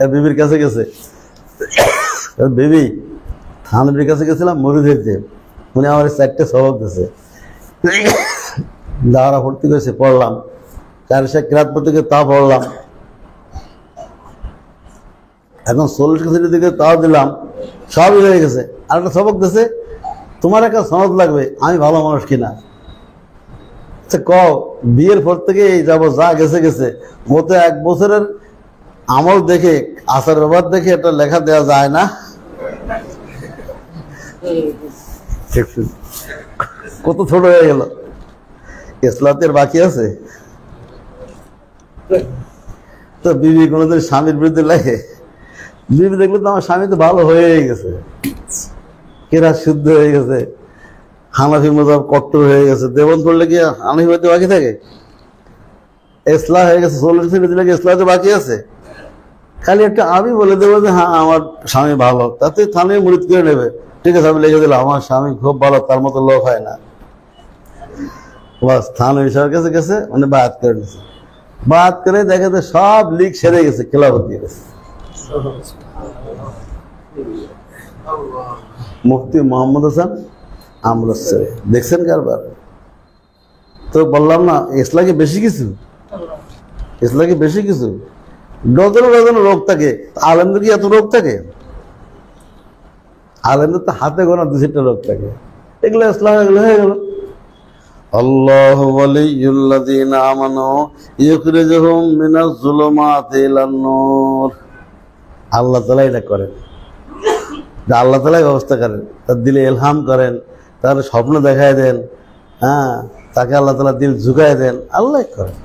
এর বিবির কাছে গেছে। বিবি, থানবির কাছে গেছিলাম মরিদ হইতে, উনি আমার 4টে সবক দিয়েছে। দাওরা পড়তে গেছে, পড়লাম, কার সে কিরাত পড়তে গিয়ে তা পড়লাম, এখন 40কে ছেড়ে দিকে তাও দিলাম, সবই হয়ে গেছে। আর একটা সবক দিয়েছে, তোমার একটা সনদ লাগবে, আমি ভালো মানুষ কিনা। আচ্ছা কও, বিয়ের পর থেকে এই যাবো যা গেছে গেছে, মতো 1 বছরের আমল দেখে, আচার ব্যবহার দেখে এটা লেখা দেওয়া যায় না? কত ছোট হয়ে গেল। ইসলাতের বাকি আছে? তো বিবি কোনোদিন স্বামীর বিরুদ্ধে লেখে? বিবি দেখলে তো আমার স্বামী তো ভালো হয়ে গেছে, কেরাত শুদ্ধ হয়ে গেছে, হানাফি মজাব কট্টর হয়ে গেছে, দেবন করলে কি হানাফি মজাব বাকি থাকে? ইসলাম হয়ে গেছে, 40 ছেড়ে দিলে কি ইসলাম তো বাকি আছে? খালি একটা আমি বলে দেবো যে হ্যাঁ আমার স্বামী ভালো, তাতে থানায় মুরিদ করে নেবে, ঠিক আছে আমি লিখে দিলাম আমার স্বামী খুব ভালো, তার মতো লোক হয় না। বাস, থানা বিষয়ের কাছে গেছে, মানে বাদ করে নিয়েছে। বাদ করে দেখে যে সব লিক সেরে গেছে, খেলাফত দিয়ে গেছে। মুফতি মোহাম্মদ হাসান আমরুচ্ছরি দেখছেন কারবার? তো বললাম না, ইসলামকে বেশি কিছু, ইসলামকে বেশি কিছু, ডজন ডজন রোগ থাকে। আলেমদের কি এত রোগ থাকে? আলেমদের তো হাতে গোনা 2-4টা রোগ থাকে। এগুলো ইসলাম, এগুলো হয়ে গেল। আল্লাহু ওয়ালিয়ুল্লাযীনা আমানু ইউখরিজুহুম মিনাজ যুলুমাতি ইলান নূর। আল্লাহ তাআলা এটা করেন, আল্লাহ তাআলাই ব্যবস্থা করেন, তার দিলে ইলহাম করেন, তার স্বপ্ন দেখায় দেন, হ্যাঁ, তাকে আল্লাহ তাআলা দিল ঝুঁকায় দেন, আল্লাহ করেন।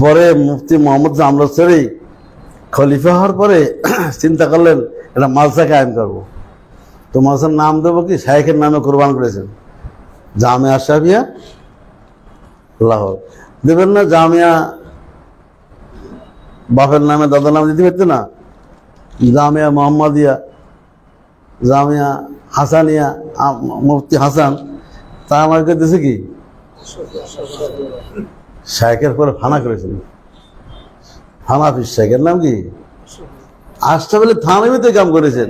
পরে মুফতি মোহাম্মদ আমরুচ্ছরি খলিফা হওয়ার পরে চিন্তা করলেন একটা মালসা কায়েম করবো। তো মালসার নাম দেবো কি? শাইখের নামে কোরবান করেছেন, জামিয়া আশরাফিয়া লাহোর। দেবেন না জামিয়া, বাপের নামে দাদার নামে দিতে পারতো না? জামিয়া মোহাম্মদিয়া, জামিয়া হাসানিয়া, মুফতি হাসান, তা আমাকে দিয়েছে কি শাইখের পরে ফানা করেছিল। হানাফি শাইখের নাম কি? আশরাফ আলী থানভীতে কাম করেছেন।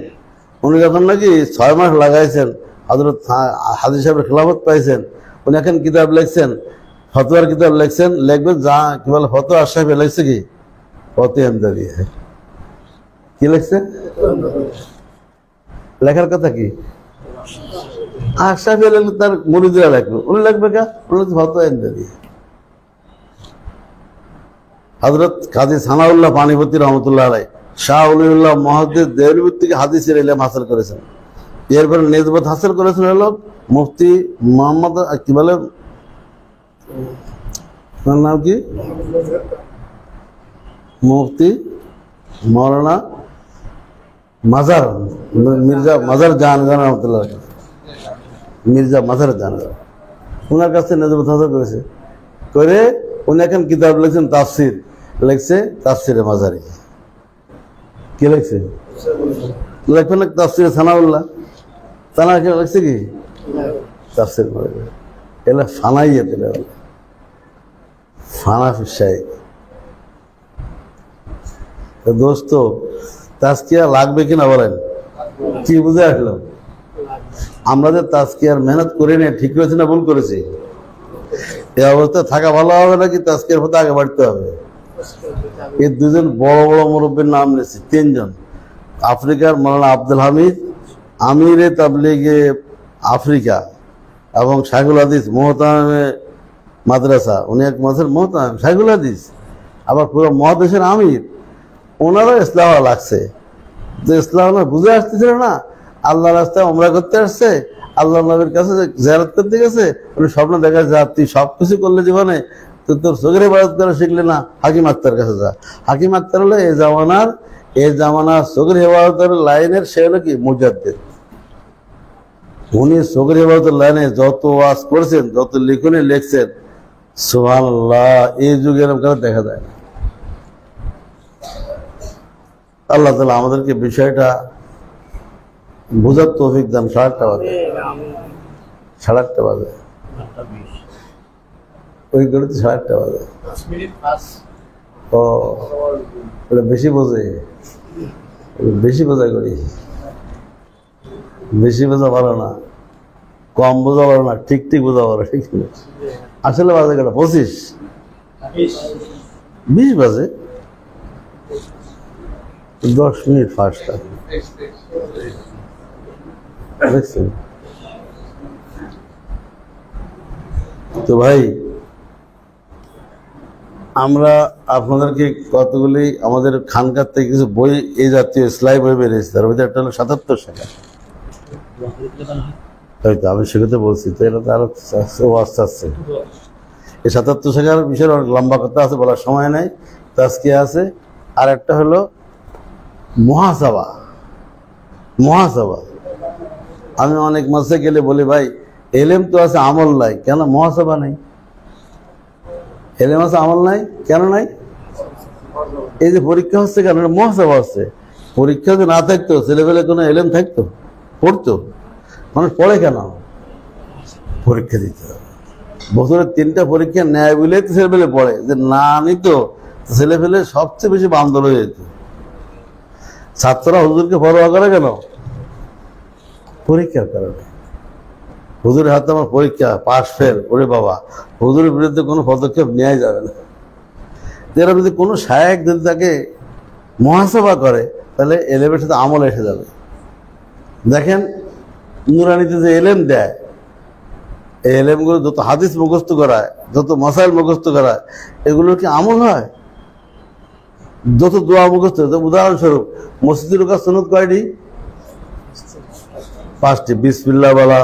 উনি যখন নাকি 6 মাস লাগাইছেন, হযরত হাজী সাহেবের খেলাফত পাইছেন, উনি এখন কিতাব লিখছেন, ফতোয়ার কিতাব লিখছেন, লিখবেন যা কি বলে ফতোয়া আশরাফি লিখছে কি ফতোয়া এমদাদি। কি লিখছে? লেখার কথা কি? আশরাফি লিখলে তার মুরিদরা লিখবে, উনি লিখবে কা? উনি ফতোয়া এমদাদি। হযরত কাজী সানাউল্লাহ পানিপতি রহমতুল্লাহ আলাইহি শাহ ওলিউল্লাহ মুহাদ্দিস দেওবন্দি থেকে হাদিসের ইলম হাসিল করেছেন। এরপরে নিসবত হাসিল করেছেন হলো মুফতি মোহাম্মদ কি বলে নাম কি? মুফতি মৌলানা মাজার মির্জা মাজার জাহান রহমতুল্লাহ, মির্জা মাজার জাহান, ওনার কাছে নিসবত হাসিল করেছে। করে উনি এখন কিতাব লিখছেন, তাফসির লিখছে, তাফসিরে মাজারি। কি লিখছে? লিখবেন না তাফসিরে সানাউল্লাহ, তানা কি লিখছে কি তাফসির মাজারি। এগুলো ফানাইয়া দিলে ফানা ফিসাই। দোস্ত তাজকিয়া লাগবে কিনা বলেন? কি বুঝে আসলো? আমরা যে তাজকিয়ার মেহনত করি না, ঠিক করেছি না ভুল করেছি? এই অবস্থায় থাকা ভালো হবে নাকি তাজকিয়ার পথে আগে বাড়তে হবে? এই 2জন বড় বড় মুরব্বীর নাম নিয়েছি, 3 জন। আফ্রিকার মৌলানা আব্দুল হামিদ, আমিরে তাবলিগে আফ্রিকা, এবং শাইখুল হাদিস মোহতামে মাদ্রাসা, উনি এক মাসের মোহতাম শাইখুল হাদিস, আবার পুরো মহাদেশের আমির। ওনারও ইসলাম লাগছে, যে ইসলাম বুঝে আসতেছিল না, আল্লাহ রাস্তায় ওমরা করতে আসছে, আল্লাহ নবীর কাছে জিয়ারত করতে গেছে, উনি স্বপ্ন দেখা যা তুই সবকিছু করলে জীবনে, তুই তোর চোখের ইবাদত করা শিখলে না, হাকিম আক্তার কাছে যা। হাকিম আক্তার হলো এই জামানার চোখের ইবাদতের লাইনের, সে হলো কি মুজাদ্দিদ। উনি চোখের ইবাদতের লাইনে যত ওয়াজ করছেন, যত লিখনে লিখছেন, সুবহানাল্লাহ, এই যুগে এরকম কারো দেখা যায় না। আল্লাহ তাআলা আমাদেরকে বিষয়টা বুঝার তৌফিক দান। 8:30 বাজে, 8:30 বাজে, ওই ঘড়িতে 8:30 বাজে। ও ওটা বেশি বোঝে, বেশি বোঝা করি, বেশি বোঝা ভালো না, কম বোঝা ভালো না, ঠিক ঠিক বোঝা ভালো। ঠিক আসলে বাজে কটা? 25, 20 বাজে, 10 মিনিট ফার্স্ট। দেখছেন তো ভাই, আমরা আপনাদেরকে কতগুলি আমাদের খানকার থেকে কিছু বই এই জাতীয় ইসলামী বই বেরিয়েছে, তার মধ্যে একটা হলো 77 শাখা। হয়তো আমি সেক্ষেত্রে বলছি তো, এটা তো আরো আস্তে আস্তে এই 77 শাখার বিষয়ে অনেক লম্বা কথা আছে, বলার সময় নাই। তো আজকে আছে আর একটা হলো মুহাসাবা। মুহাসাবা আমি অনেক মাসে গেলে বলি, ভাই এলেম তো আছে, আমল নাই, কেন মুহাসাবা নাই? এলেম আছে, আমল নাই, কেন নাই? এই যে পরীক্ষা হচ্ছে কেন? মুহাসাবা হচ্ছে। পরীক্ষা যদি না থাকতো, ছেলেবেলে কোনো এলেম থাকতো? পড়তো? মানুষ পড়ে কেন? পরীক্ষা দিতে হবে। বছরে 3টা পরীক্ষা নেয় বলে তো ছেলেবেলে পড়ে, যে না নিত ছেলেপেলে সবচেয়ে বেশি বান্দর হয়ে যেত। ছাত্ররা হুজুরকে পরোয়া করে কেন? পরীক্ষার কারণে। হুজুরের হাতে আমার পরীক্ষা, পাস ফেল, ওরে বাবা, হুজুরের বিরুদ্ধে কোনো পদক্ষেপ নেওয়া যাবে না। এরা যদি কোনো শায়েক যদি তাকে মুহাসাবা করে, তাহলে এলেমের সাথে আমল এসে যাবে। দেখেন নুরানিতে যে এলেম দেয়, এই এলেমগুলো যত হাদিস মুখস্থ করায়, যত মাসাইল মুখস্থ করায়, এগুলোর কি আমল হয়? যত দোয়া মুখস্থ, উদাহরণস্বরূপ মসজিদে ঢোকার সুন্নত কয়টি? 5টি। বিসমিল্লাহ বলা,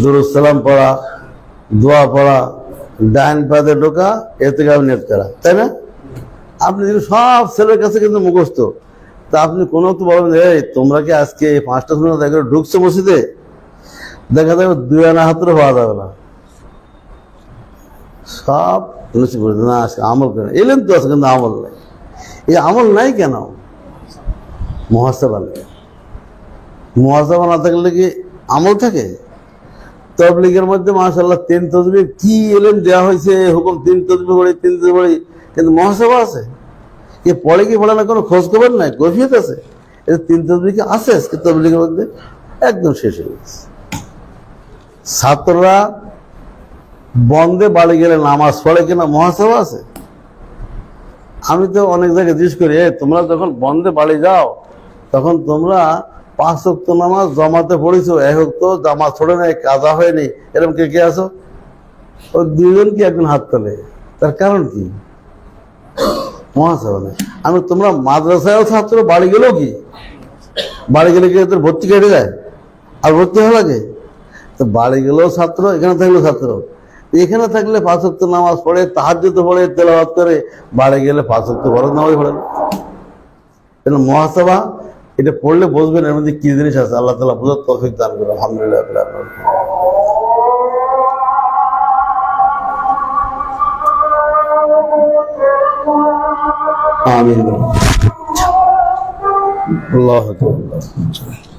দুরূদ সালাম পড়া, দোয়া পড়া, ডাইন পাতে ঢোকা, ইতিকাফ নিয়ত করা, তাই না? আপনি সব ছেলের কাছে কিন্তু মুখস্থ। তা আপনি কোনো তো বলবেন, এই তোমরা কি আজকে এই 5টা সুন্নাত একবার ঢুকছো মসজিদে? দেখা যাবে 2 আনা হাতেরও পাওয়া যাবে না, সব না আমল করে। এলেন তো আছে কিন্তু আমল নাই। এই আমল নাই কেন? মুহাসাবা নেই। মুহাসাবা না থাকলে কি আমল থাকে? তাবলীগের মধ্যে মাশাআল্লাহ 3 তাসবিহ কি এলেন দেওয়া হয়েছে, হুকুম 3 তাসবিহ পড়ি, 3 তাসবিহ পড়ি, কিন্তু মুহাসাবা আছে? এ পড়ে কি পড়ে না কোনো খোঁজ খবর নাই, কৈফিয়ত আছে? এটা 3 তাসবিহ কি আছে আজকে তাবলীগের মধ্যে? একদম শেষ হয়ে গেছে। ছাত্ররা বন্ধে বাড়ি গেলে নামাজ পড়ে কিনা মুহাসাবা আছে? আমি তো অনেক জায়গায় জিজ্ঞেস করি, তোমরা যখন বন্ধে বাড়ি যাও তখন তোমরা 5 ওয়াক্ত নামাজ জমাতে পড়েছো, 1 ওয়াক্ত জামাত ছড়ে নাই, কাজা হয়নি, এরকম কে কে আছো? ওই 2 জন কি একজন হাত তোলে? তার কারণ কি? মুহাসাবা নেই। আমি তোমরা মাদ্রাসায়ও ছাত্র, বাড়ি গেলেও কি? বাড়ি গেলে কি তোর ভর্তি কেটে যায় আর ভর্তি হওয়া লাগে? তো বাড়ি গেলেও ছাত্র, এখানে থাকলেও ছাত্র। এখানে থাকলে 5 ওয়াক্ত নামাজ পড়ে, তাহাজ্জুদ পড়ে, তেলাওয়াত করে, বাড়ি গেলে 5 ওয়াক্ত ফরজ নামাজ পড়ে না। এটা মুহাসাবা, এটা পড়লে বুঝবেন এর মধ্যে কি জিনিস আছে। আল্লাহ তাআলা বুঝার তৌফিক দান করুন। আলহামদুলিল্লাহ। আমিন। আল্লাহু আকবার।